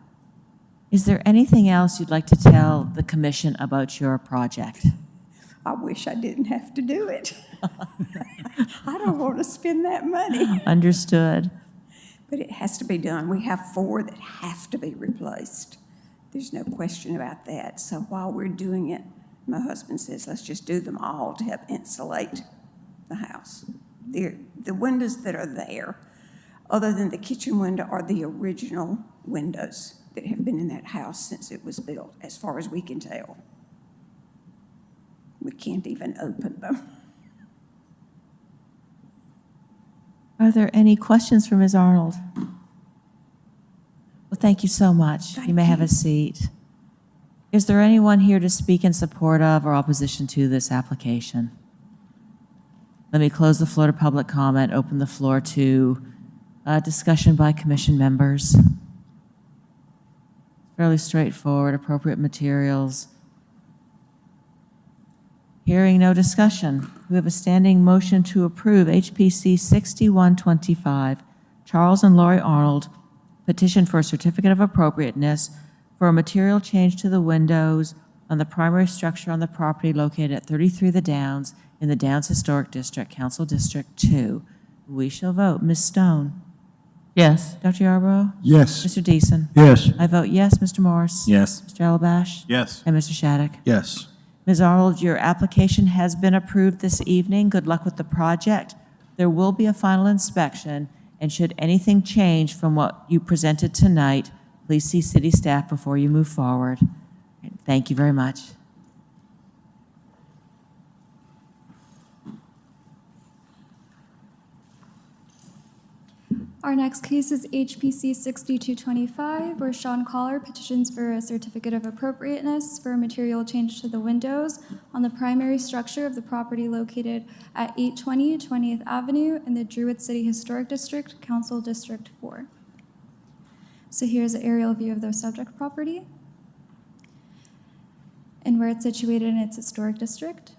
Is there anything else you'd like to tell the commission about your project? I wish I didn't have to do it. I don't want to spend that money. Understood. But it has to be done. We have 4 that have to be replaced. There's no question about that. So while we're doing it, my husband says, let's just do them all to help insulate the house. The windows that are there, other than the kitchen window, are the original windows that have been in that house since it was built, as far as we can tell. We can't even open them. Are there any questions for Ms. Arnold? Well, thank you so much. You may have a seat. Is there anyone here to speak in support of or opposition to this application? Let me close the floor to public comment, open the floor to discussion by commission members. Fairly straightforward, appropriate materials. Hearing no discussion, we have a standing motion to approve HPC 6125, Charles and Lori Arnold, petition for a certificate of appropriateness for a material change to the windows on the primary structure on the property located at 33 The Downs in the Downs Historic District, Council District 2. We shall vote. Ms. Stone? Yes. Dr. Yarborough? Yes. Mr. Deason? Yes. I vote yes. Mr. Morris? Yes. Mr. Alabash? Yes. And Mr. Shattuck? Yes. Ms. Arnold, your application has been approved this evening. Good luck with the project. There will be a final inspection, and should anything change from what you presented tonight, please see city staff before you move forward. Thank you very much. Our next case is HPC 6225, where Sean Collar petitions for a certificate of appropriateness for a material change to the windows on the primary structure of the property located at 820 20th Avenue in the Druid City Historic District, Council District 4. So here's an aerial view of the subject property and where it's situated in its historic district.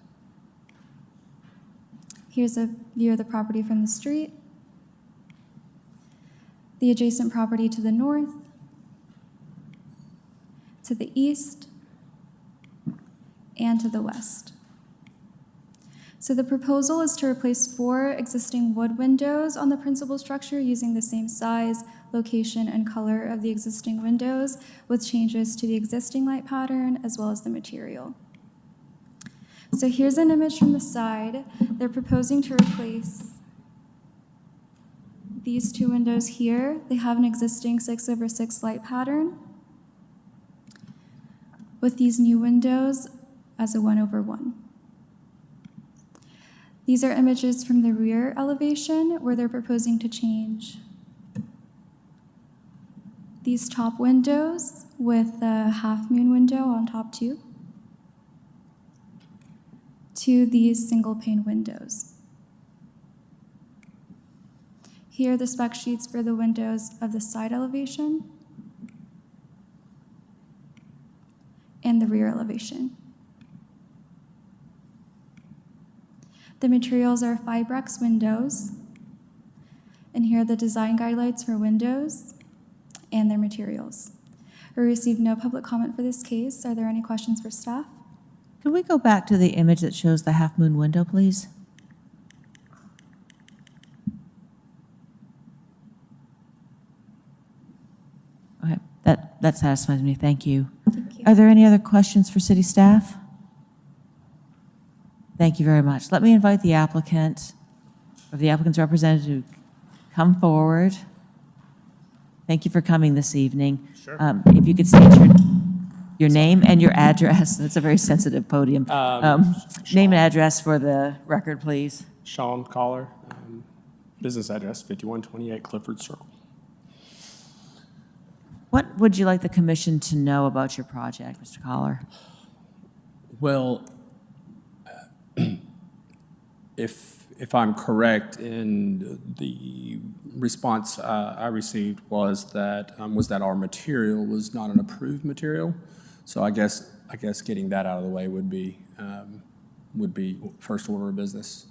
Here's a view of the property from the street, the adjacent property to the north, to the east, and to the west. So the proposal is to replace 4 existing wood windows on the principal structure using the same size, location, and color of the existing windows, with changes to the existing light pattern as well as the material. So here's an image from the side. They're proposing to replace these 2 windows here. They have an existing 6/6 light pattern with these new windows as a 1/1. These are images from the rear elevation where they're proposing to change these top windows with a half moon window on top too to these single pane windows. Here are the spec sheets for the windows of the side elevation and the rear elevation. The materials are Fibrex windows, and here are the design guidelines for windows and their materials. We received no public comment for this case. Are there any questions for staff? Could we go back to the image that shows the half-moon window, please? Okay, that satisfies me. Thank you. Thank you. Are there any other questions for city staff? Thank you very much. Let me invite the applicant, or the applicant's representative, to come forward. Thank you for coming this evening. Sure. If you could state your name and your address. That's a very sensitive podium. Name and address for the record, please. Sean Collar, business address 5128 Clifford Circle. What would you like the commission to know about your project, Mr. Collar? Well, if I'm correct in the response I received was that our material was not an approved material. So I guess getting that out of the way would be first order of business.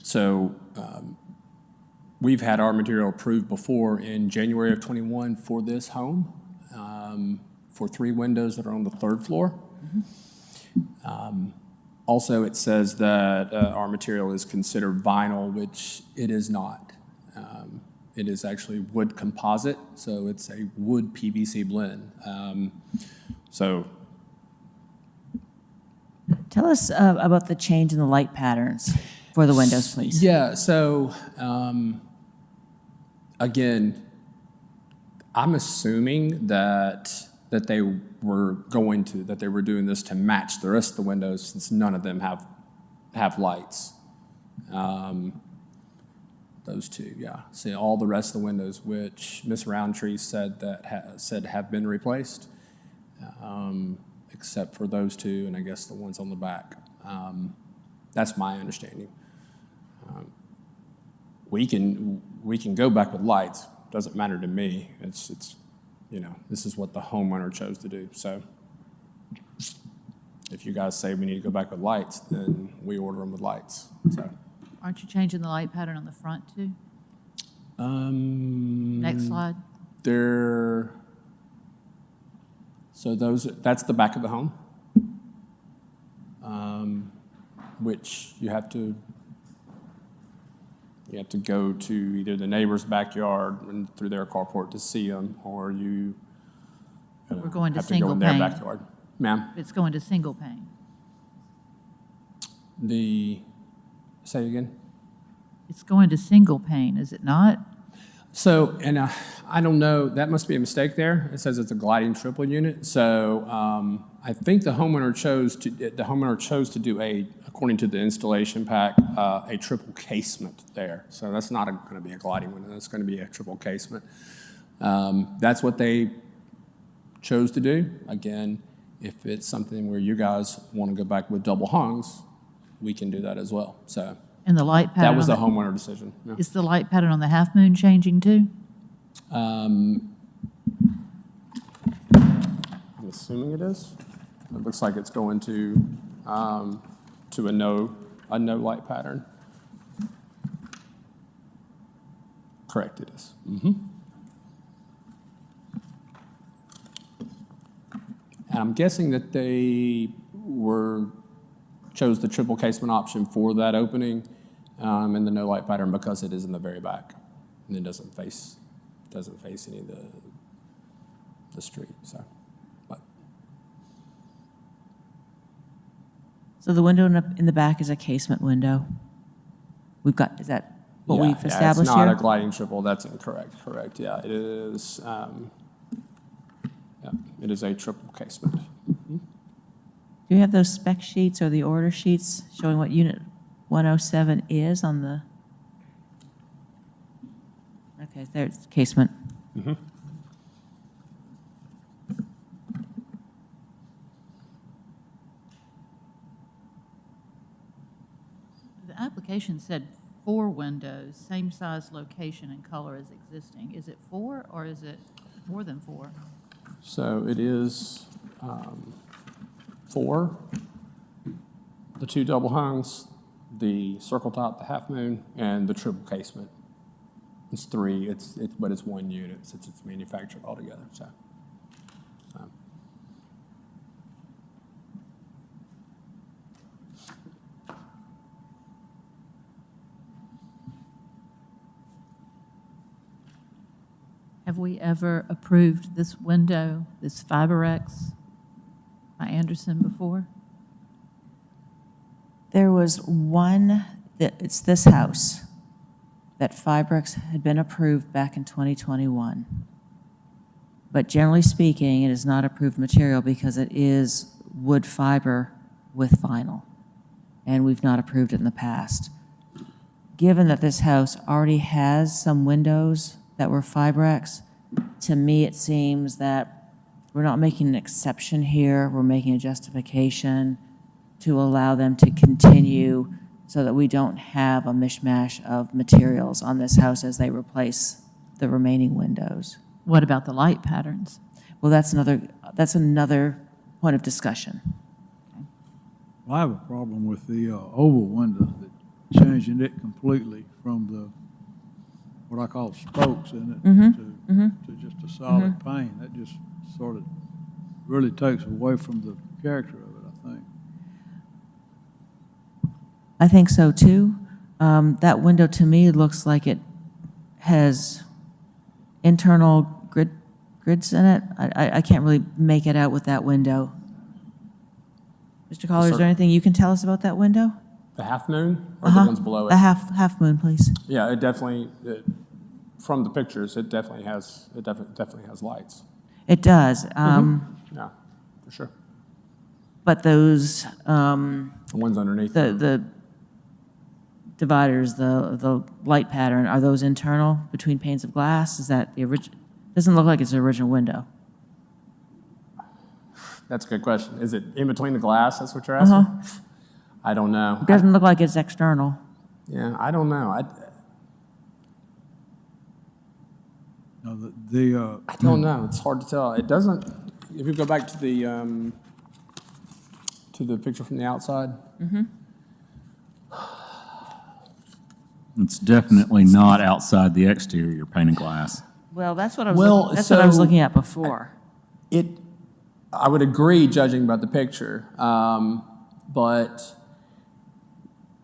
So we've had our material approved before in January of 21 for this home, for 3 windows that are on the 3rd floor. Also, it says that our material is considered vinyl, which it is not. It is actually wood composite, so it's a wood PVC blend. Tell us about the change in the light patterns for the windows, please. Yeah, so again, I'm assuming that they were doing this to match the rest of the windows, since none of them have lights. Those 2, yeah. See, all the rest of the windows, which Ms. Roundtree said have been replaced, except for those 2, and I guess the ones on the back. That's my understanding. We can go back with lights. Doesn't matter to me. It's this is what the homeowner chose to do. So if you guys say we need to go back with lights, then we order them with lights. So. Aren't you changing the light pattern on the front too? Next slide. That's the back of the home, which you have to go to either the neighbor's backyard and through their carport to see them, or you We're going to have to go single in their pane. backyard. Ma'am? It's going to single pane. Say again? It's going to single pane, is it not? So, and I don't know, that must be a mistake there. It says it's a gliding triple unit. So I think the homeowner chose to do according to the installation pack, a triple casement there. So that's not going to be a gliding window. That's going to be a triple casement. That's what they chose to do. Again, if it's something where you guys want to go back with double hungs, we can do that as well. So. And the light pattern? That was the homeowner decision. Yeah. Is the light pattern on the half moon changing too? I'm assuming it is. It looks like it's going to a no light pattern. Correct, it is. Mm-hmm. And I'm guessing that they chose the triple casement option for that opening and the no light pattern because it is in the very back and it doesn't face any of the street. So the window in the back is a casement window. Is that what we've established here? It's not here? a gliding triple. That's incorrect. Correct. Yeah, it is. It is a triple casement. Mm-hmm. Do you have those spec sheets or the order sheets showing what unit 107 is on the? Okay, there's casement. Mm-hmm. The application said 4 windows, same size, location, and color as existing. Is it 4 or is it more than 4? So it is 4, the 2 double hungs, the circle top, the half moon, and the triple casement. It's 3. But it's 1 unit since it's manufactured all together. So. Have we ever approved this window, this FiberX by Anderson before? There was one, it's this house, that Fibrex had been approved back in 2021. But generally speaking, it is not approved material because it is wood fiber with vinyl, and we've not approved it in the past. Given that this house already has some windows that were Fibrex, to me it seems that we're not making an exception here, we're making a justification to allow them to continue so that we don't have a mishmash of materials on this house as they replace the remaining windows. What about the light patterns? Well, that's another point of discussion. Well, I have a problem with the oval window, that changing it completely from the, what I call spokes in it, to just a solid pane. That just sort of really takes away from the character of it, I think. I think so too. That window to me looks like it has internal grids in it. I can't really make it out with that window. Mr. Collier, is there anything you can tell us about that window? The half moon or the ones below it? The half moon, please. Yeah, it definitely, from the pictures, it definitely has lights. It does. Yeah, for sure. But those the ones underneath the dividers, the light pattern, are those internal between panes of glass? Is that the original? Doesn't look like it's the original window. That's a good question. Is it in between the glass? That's what you're asking? I don't know. It doesn't look like it's external. Yeah, I don't know. I don't know. It's hard to tell. It doesn't. If you go back to the picture from the outside. It's definitely not outside the exterior pane of glass. Well, that's what I was looking at before. I would agree, judging by the picture, but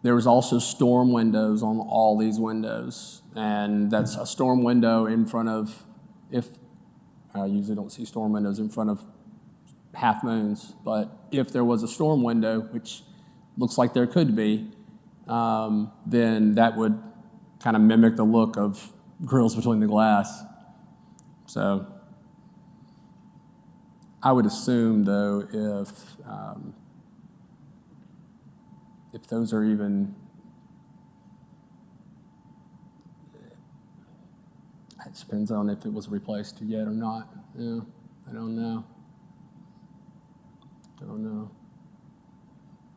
there was also storm windows on all these windows, and that's a storm window in front of. I usually don't see storm windows in front of half moons, but if there was a storm window, which looks like there could be, then that would kind of mimic the look of grills between the glass. So I would assume, though, if those are even, it depends on if it was replaced yet or not. Yeah, I don't know.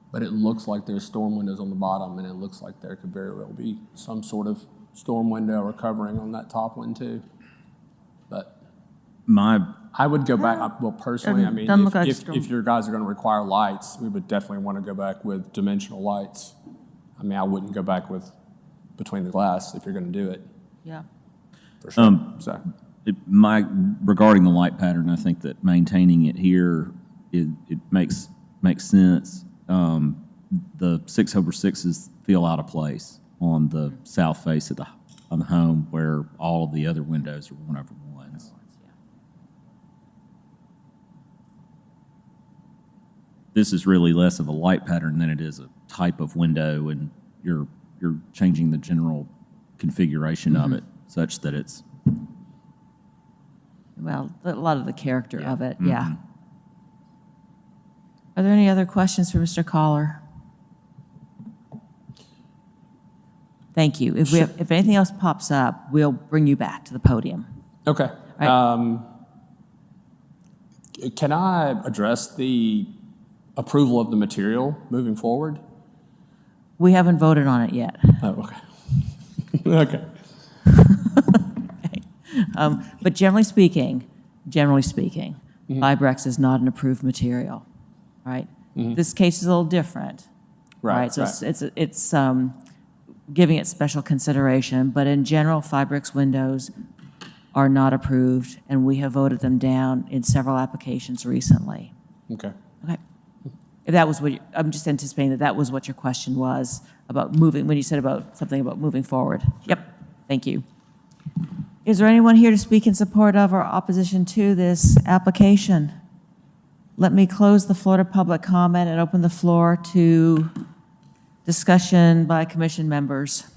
But it looks like there's storm windows on the bottom, and it looks like there could very well be some sort of storm window or covering on that top one too. But I would go back, well, personally, I mean, Doesn't look like storm. if your guys are going to require lights, we would definitely want to go back with dimensional lights. I mean, I wouldn't go back with between the glass if you're going to do it, Yeah. for sure. So, Regarding the light pattern, I think that maintaining it here, it makes sense. The 6/6s feel out of place on the south face of the home, where all of the other windows are 1/1s. This is really less of a light pattern than it is a type of window, and you're changing the general configuration of it such that it's, Well, a lot of the character of it, yeah. Are there any other questions for Mr. Collar? Thank you. If anything else pops up, we'll bring you back to the podium. okay. Right. Can I address the approval of the material moving forward? We haven't voted on it yet. Oh, okay. Okay. But generally speaking, Fibrex is not an approved material, right? This case is a little different, right? So it's giving it special consideration, but in general, Fibrex windows are not approved, and we have voted them down in several applications recently. Okay. Okay. If that was what, I'm just anticipating that was what your question was about moving, when you said about something about moving forward. Yep, thank you. Is there anyone here to speak in support of or opposition to this application? Let me close the floor to public comment and open the floor to discussion by commission members.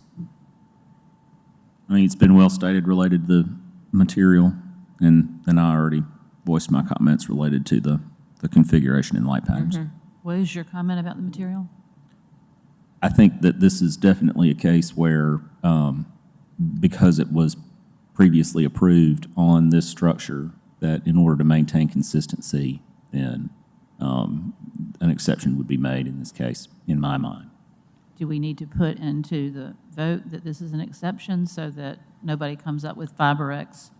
I mean, it's been well stated related to the material, and I already voiced my comments related to the configuration and light patterns. What is your comment about the material? I think that this is definitely a case where, because it was previously approved on this structure, that in order to maintain consistency, then an exception would be made in this case, in my mind. Do we need to put into the vote that this is an exception so that nobody comes up with Fibrex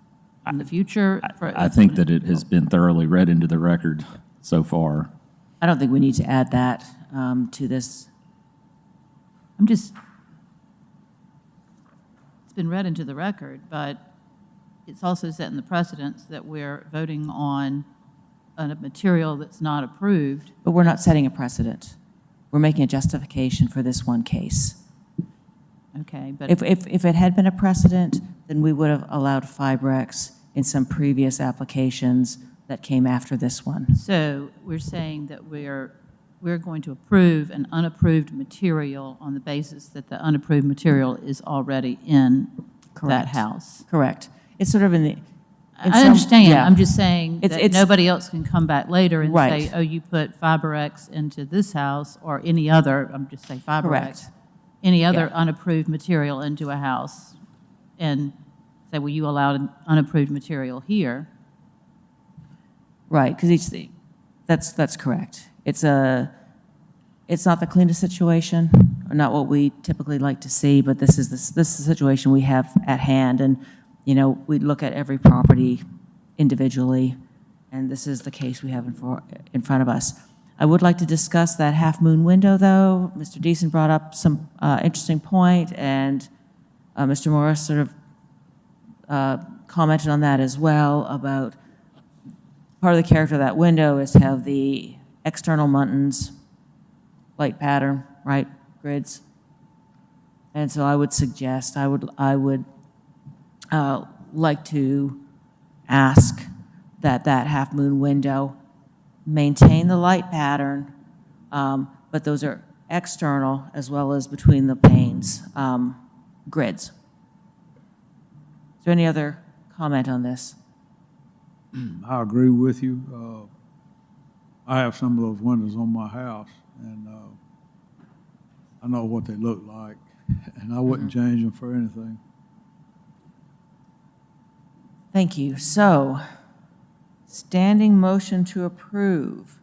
in the future? I think that it has been thoroughly read into the record so far. I don't think we need to add that to this. It's been read into the record, but it's also set in the precedence that we're voting on a material that's not approved. But we're not setting a precedent. We're making a justification for this one case. Okay, but If it had been a precedent, then we would have allowed Fibrex in some previous applications that came after this one. so we're saying that we're going to approve an unapproved material on the basis that the unapproved material is already in that Correct. house. Correct. It's sort of in the. I understand. yeah. I'm just saying that It's- nobody else can come back later and Right. say, oh, you put Fibrex into this house or any other, I'm just saying Fibrex, Correct. any other Yeah. unapproved material into a house and say, well, you allowed an unapproved material here. Right, because that's correct. It's not the cleanest situation, or not what we typically like to see, but this is the situation we have at hand. And, we look at every property individually, and this is the case we have in front of us. I would like to discuss that half-moon window, though. Mr. Deason brought up some interesting point, and Mr. Morris sort of commented on that as well, about part of the character of that window is to have the external muntins, light pattern, right, grids. And so I would suggest, I would like to ask that half-moon window maintain the light pattern, but those are external as well as between the panes, grids. Is there any other comment on this? I agree with you. I have some of those windows on my house, and I know what they look like, and I wouldn't change them for anything. Thank you. So, standing motion to approve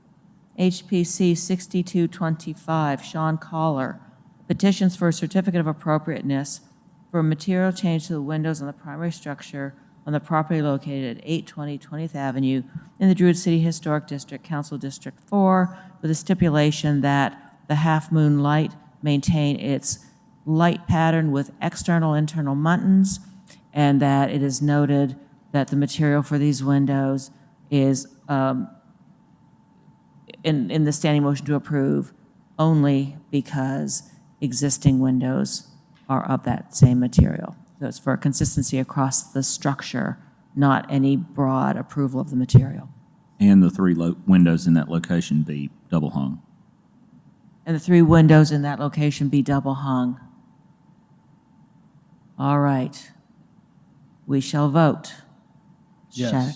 HPC 6225, Sean Collar, petitions for a certificate of appropriateness for a material change to the windows on the primary structure on the property located at 820 20th Avenue in the Druid City Historic District, Council District 4, with a stipulation that the Half Moon Light maintain its light pattern with external internal muntins, and that it is noted that the material for these windows is in the standing motion to approve only because existing windows are of that same material. So it's for consistency across the structure, not any broad approval of the material. And the three windows in that location be double hung. And the 3 windows in that location be double hung. All right. We shall vote. Yes. Shattuck.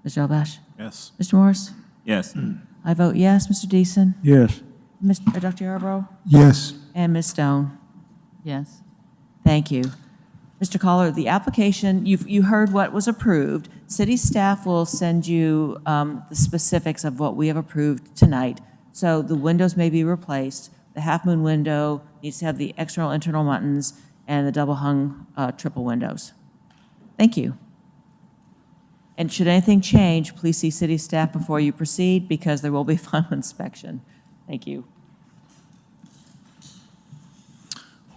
Mr. Albash? Yes. Mr. Morris? Yes. I vote yes. Mr. Deason? Yes. Dr. Yarbrough? Yes. And Ms. Stone? Yes. Thank you. Mr. Collar, the application, you heard what was approved. City staff will send you the specifics of what we have approved tonight. So the windows may be replaced. The Half Moon window needs to have the external internal muntins and the double hung triple windows. Thank you. And should anything change, please see city staff before you proceed because there will be final inspection. Thank you.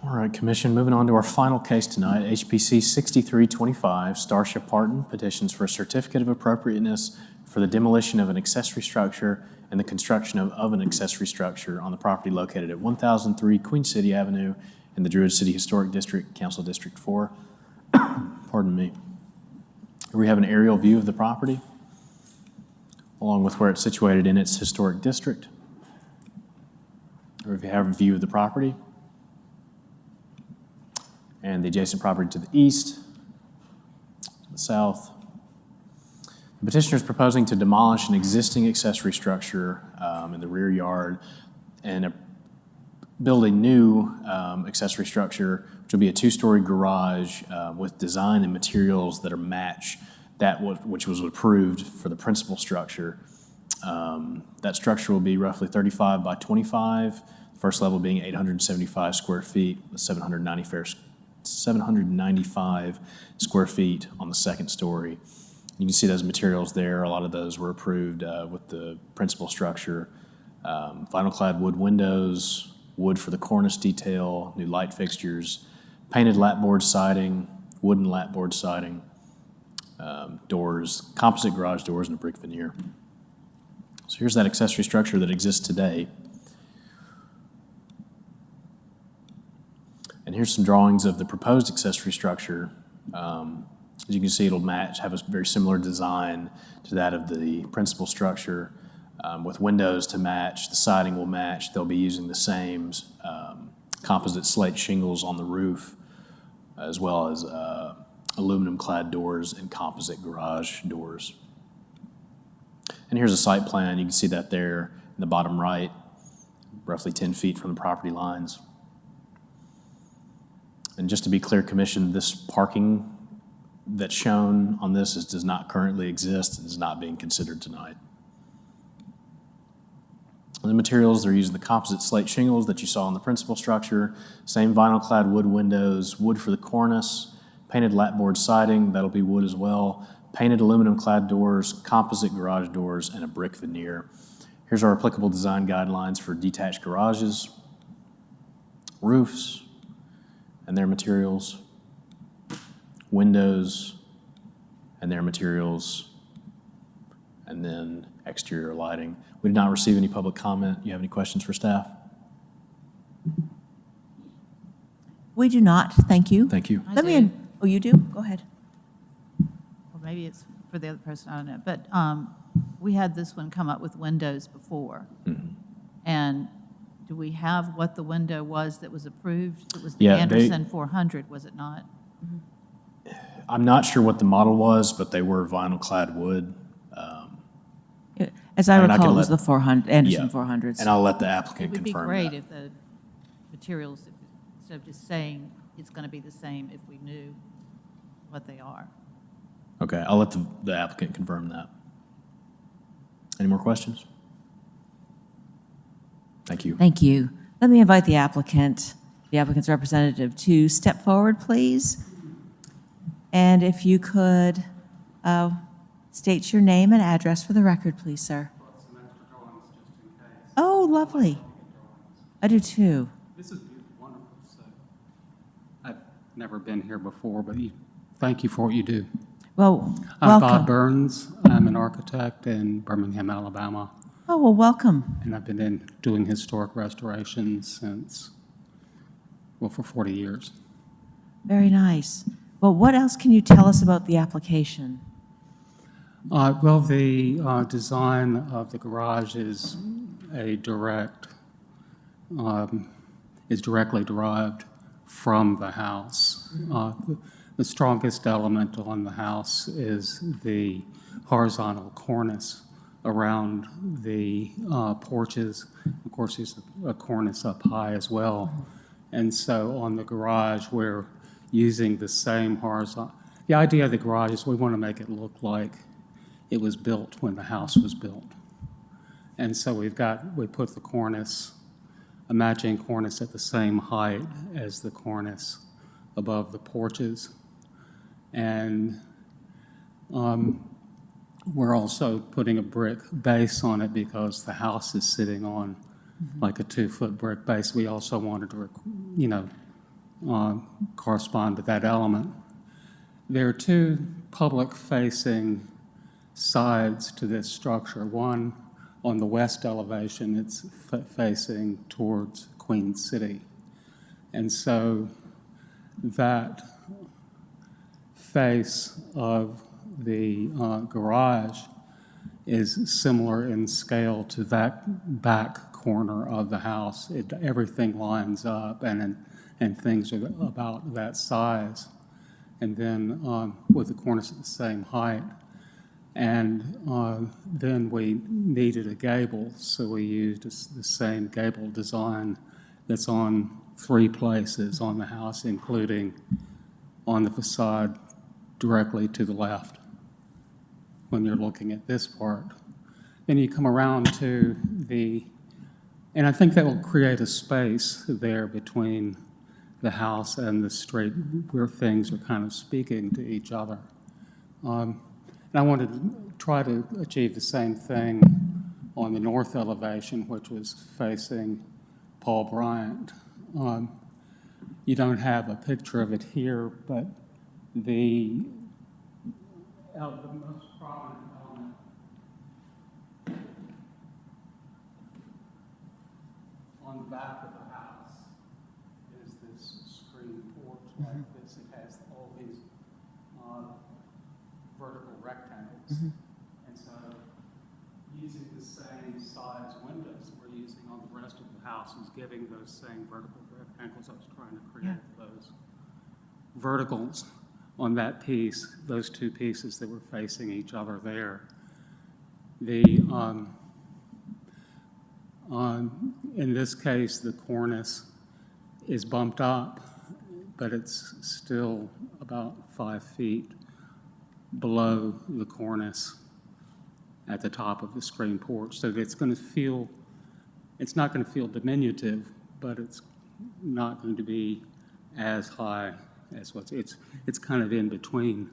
All right, Commission, moving on to our final case tonight, HPC 6325, Starship Parton, petitions for a certificate of appropriateness for the demolition of an accessory structure and the construction of an accessory structure on the property located at 1003 Queen City Avenue in the Druid City Historic District, Council District 4. Pardon me. Here we have an aerial view of the property, along with where it's situated in its historic district. Or if you have a view of the property, and the adjacent property to the east, to the south. The petitioner is proposing to demolish an existing accessory structure in the rear yard and build a new accessory structure, which will be a 2-story garage with design and materials that are match which was approved for the principal structure. That structure will be roughly 35 by 25, first level being 875 square feet with 795 square feet on the second story. You can see those materials there. A lot of those were approved with the principal structure. Vinyl clad wood windows, wood for the cornice detail, new light fixtures, painted lapboard siding, wooden lapboard siding, doors, composite garage doors, and a brick veneer. So here's that accessory structure that exists today. And here's some drawings of the proposed accessory structure. As you can see, it'll have a very similar design to that of the principal structure, with windows to match. The siding will match. They'll be using the same composite slate shingles on the roof, as well as aluminum-clad doors and composite garage doors. And here's a site plan. You can see that there in the bottom right, roughly 10 feet from the property lines. And just to be clear, Commission, this parking that's shown on this does not currently exist and is not being considered tonight. The materials, they're using the composite slate shingles that you saw in the principal structure, same vinyl-clad wood windows, wood for the cornice, painted lapboard siding, that'll be wood as well, painted aluminum-clad doors, composite garage doors, and a brick veneer. Here's our applicable design guidelines for detached garages, roofs, and their materials, windows and their materials, and then exterior lighting. We did not receive any public comment. You have any questions for staff? We do not, thank you. Thank you. Oh, you do? Go ahead. Or maybe it's for the other person, I don't know. But we had this one come up with windows before. Mm-hmm. And do we have what the window was that was approved? It was the Yeah, Anderson 400, was it not? I'm not sure what the model was, but they were vinyl clad wood. As I And I recall, can it was let- the 400, Anderson Yeah. 400s. And I'll let the It applicant would be confirm great that. if the materials, instead of just saying it's going to be the same, if we knew what they are. Okay, I'll let the applicant confirm that. Any more questions? Thank you. Thank you. Let me invite the applicant's representative to step forward, please. And if you could state your name and address for the record, please, sir. Oh, lovely. I do too. This is wonderful. So I've never been here before, but thank you for what you do. Well, I'm welcome. Bob Burns. I'm an architect in Birmingham, Alabama, Oh, well, welcome. and I've been doing historic restorations for 40 years. Very nice. Well, what else can you tell us about the application? Well, the design of the garage is directly derived from the house. The strongest element on the house is the horizontal cornice around the porches. Of course, there's a cornice up high as well. And so on the garage, we're using the same horizontal. The idea of the garage is we want to make it look like it was built when the house was built. And so we put the cornice, a matching cornice at the same height as the cornice above the porches. And we're also putting a brick base on it because the house is sitting on like a 2-foot brick base. We also wanted to, correspond to that element. There are 2 public-facing sides to this structure. One, on the west elevation, it's facing towards Queen City. And so that face of the garage is similar in scale to that back corner of the house. Everything lines up, and things are about that size. And then with the cornice at the same height. And then we needed a gable, so we used the same gable design that's on 3 places on the house, including on the facade directly to the left when you're looking at this part. Then you come around to and I think that will create a space there between the house and the street where things are kind of speaking to each other. And I wanted to try to achieve the same thing on the north elevation, which was facing Paul Bryant. You don't have a picture of it here, but the most prominent element on the back of the house is this screen porch like this. It has all these vertical rectangles. And so using the same size windows that we're using on the rest of the house is giving those same vertical rectangles. I was trying to create those verticals on that piece, those 2 pieces that were facing each other there. In this case, the cornice is bumped up, but it's still about 5 feet below the cornice at the top of the screen porch. So it's not going to feel diminutive, but it's not going to be as high as it's kind of in between.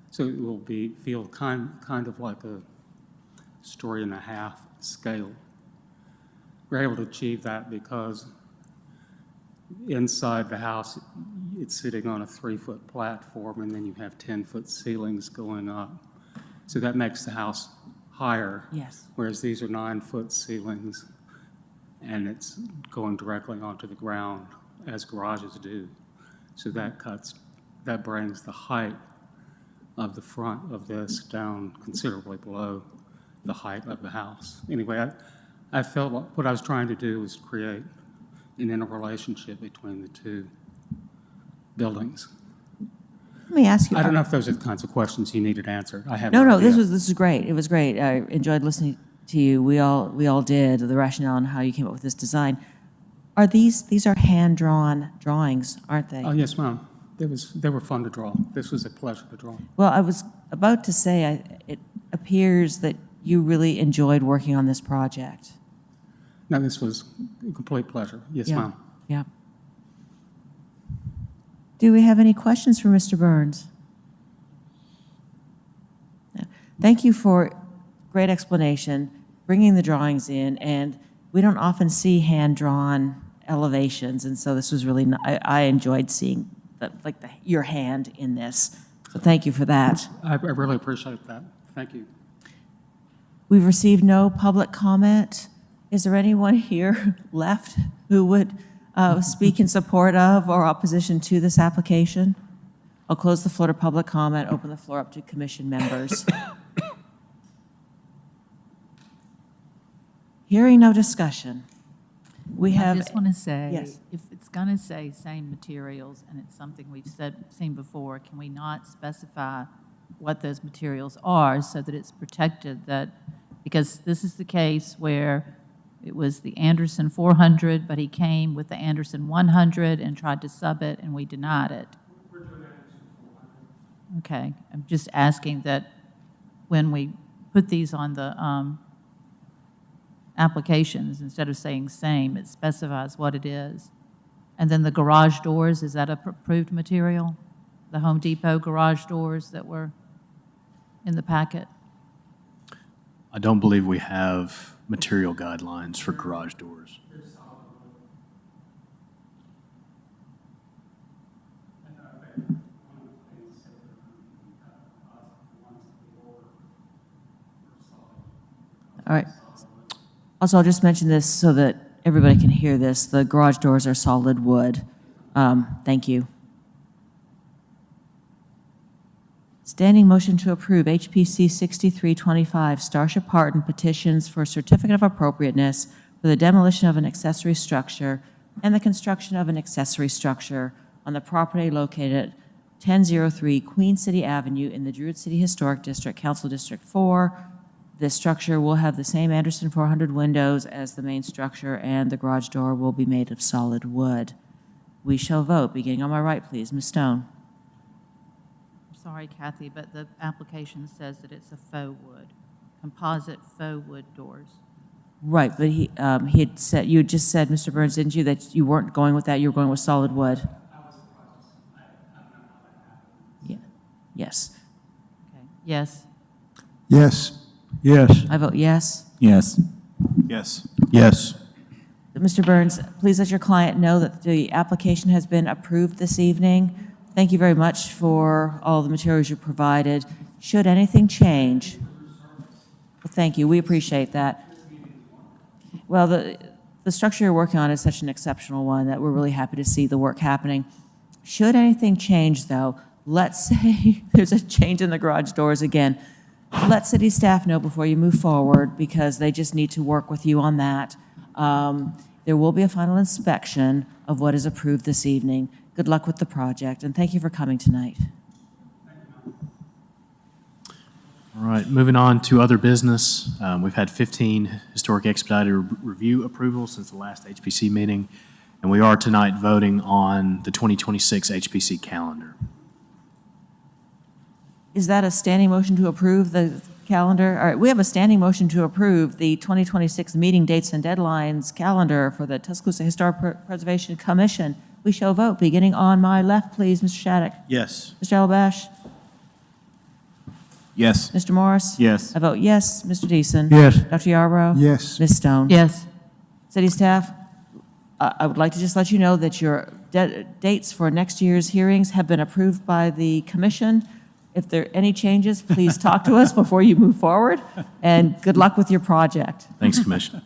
So it will feel kind of like a 1.5-story scale. We're able to achieve that because inside the house, it's sitting on a 3-foot platform, and then you have 10-foot ceilings going up. So that makes the house higher. Yes. Whereas these are 9-foot ceilings, and it's going directly onto the ground, as garages do. So that brings the height of the front of this down considerably below the height of the house. Anyway, I felt like what I was trying to do was create an interrelationship between the 2 buildings. Let me ask you. I don't know if those are the kinds of questions you needed answered. I have No, no idea. this is great. It was great. I enjoyed listening to you. We all did, the rationale and how you came up with this design. Are these are hand-drawn drawings, aren't they? Oh, yes, ma'am. They were fun to draw. This was a pleasure to draw. Well, I was about to say, it appears that you really enjoyed working on this project. No, this was a complete pleasure. Yes, Yeah, ma'am. yeah. Do we have any questions for Mr. Burns? No. Thank you for great explanation, bringing the drawings in, and we don't often see hand-drawn elevations, and so this was really, I enjoyed seeing your hand in this. So thank you for that. I really appreciate that. Thank you. We've received no public comment. Is there anyone here left who would speak in support of or opposition to this application? I'll close the floor to public comment, open the floor up to commission members. Hearing no discussion. We have. I just want to say, Yes. if it's going to say same materials and it's something we've seen before, can we not specify what those materials are so that it's protected? Because this is the case where it was the Anderson 400, but he came with the Anderson 100 and tried to sub it, and we denied it. Okay, I'm just asking that when we put these on the applications, instead of saying same, it specifies what it is. And then the garage doors, is that a approved material? The Home Depot garage doors that were in the packet? I don't believe we have material guidelines for garage doors. All right. Also, I'll just mention this so that everybody can hear this. The garage doors are solid wood. Thank you. Standing motion to approve HPC 6325 Starship Parton petitions for certificate of appropriateness for the demolition of an accessory structure and the construction of an accessory structure on the property located at 1003 Queen City Avenue in the Druid City Historic District, Council District 4. This structure will have the same Anderson 400 windows as the main structure, and the garage door will be made of solid wood. We shall vote, beginning on my right, please. Ms. Stone. Sorry, Kathy, but the application says that it's a faux wood, composite faux wood doors. Right, but he had said, you just said, Mr. Burns, didn't you, that you weren't going with that, you were going with solid wood? Yeah. Yes. Okay. Yes. Yes. Yes. I vote yes. Yes. Yes. Yes. Mr. Burns, please let your client know that the application has been approved this evening. Thank you very much for all the materials you provided. Should anything change, well, thank you, we appreciate that. Well, the structure you're working on is such an exceptional one that we're really happy to see the work happening. Should anything change, though, let's say there's a change in the garage doors again, let city staff know before you move forward, because they just need to work with you on that. There will be a final inspection of what is approved this evening. Good luck with the project, and thank you for coming tonight. All right, moving on to other business. We've had 15 historic expedited review approvals since the last HPC meeting, and we are tonight voting on the 2026 HPC calendar. Is that a standing motion to approve the calendar? All right, we have a standing motion to approve the 2026 meeting dates and deadlines calendar for the Tuscaloosa Historic Preservation Commission. We shall vote, beginning on my left, please. Mr. Shattuck. Yes. Mr. Alabash. Yes. Mr. Morris. Yes. I vote yes. Mr. Deason. Yes. Dr. Yarbrough. Yes. Ms. Stone. Yes. City staff, I would like to just let you know that your dates for next year's hearings have been approved by the commission. If there are any changes, please talk to us before you move forward, and good luck with your project. Thanks, Commissioner.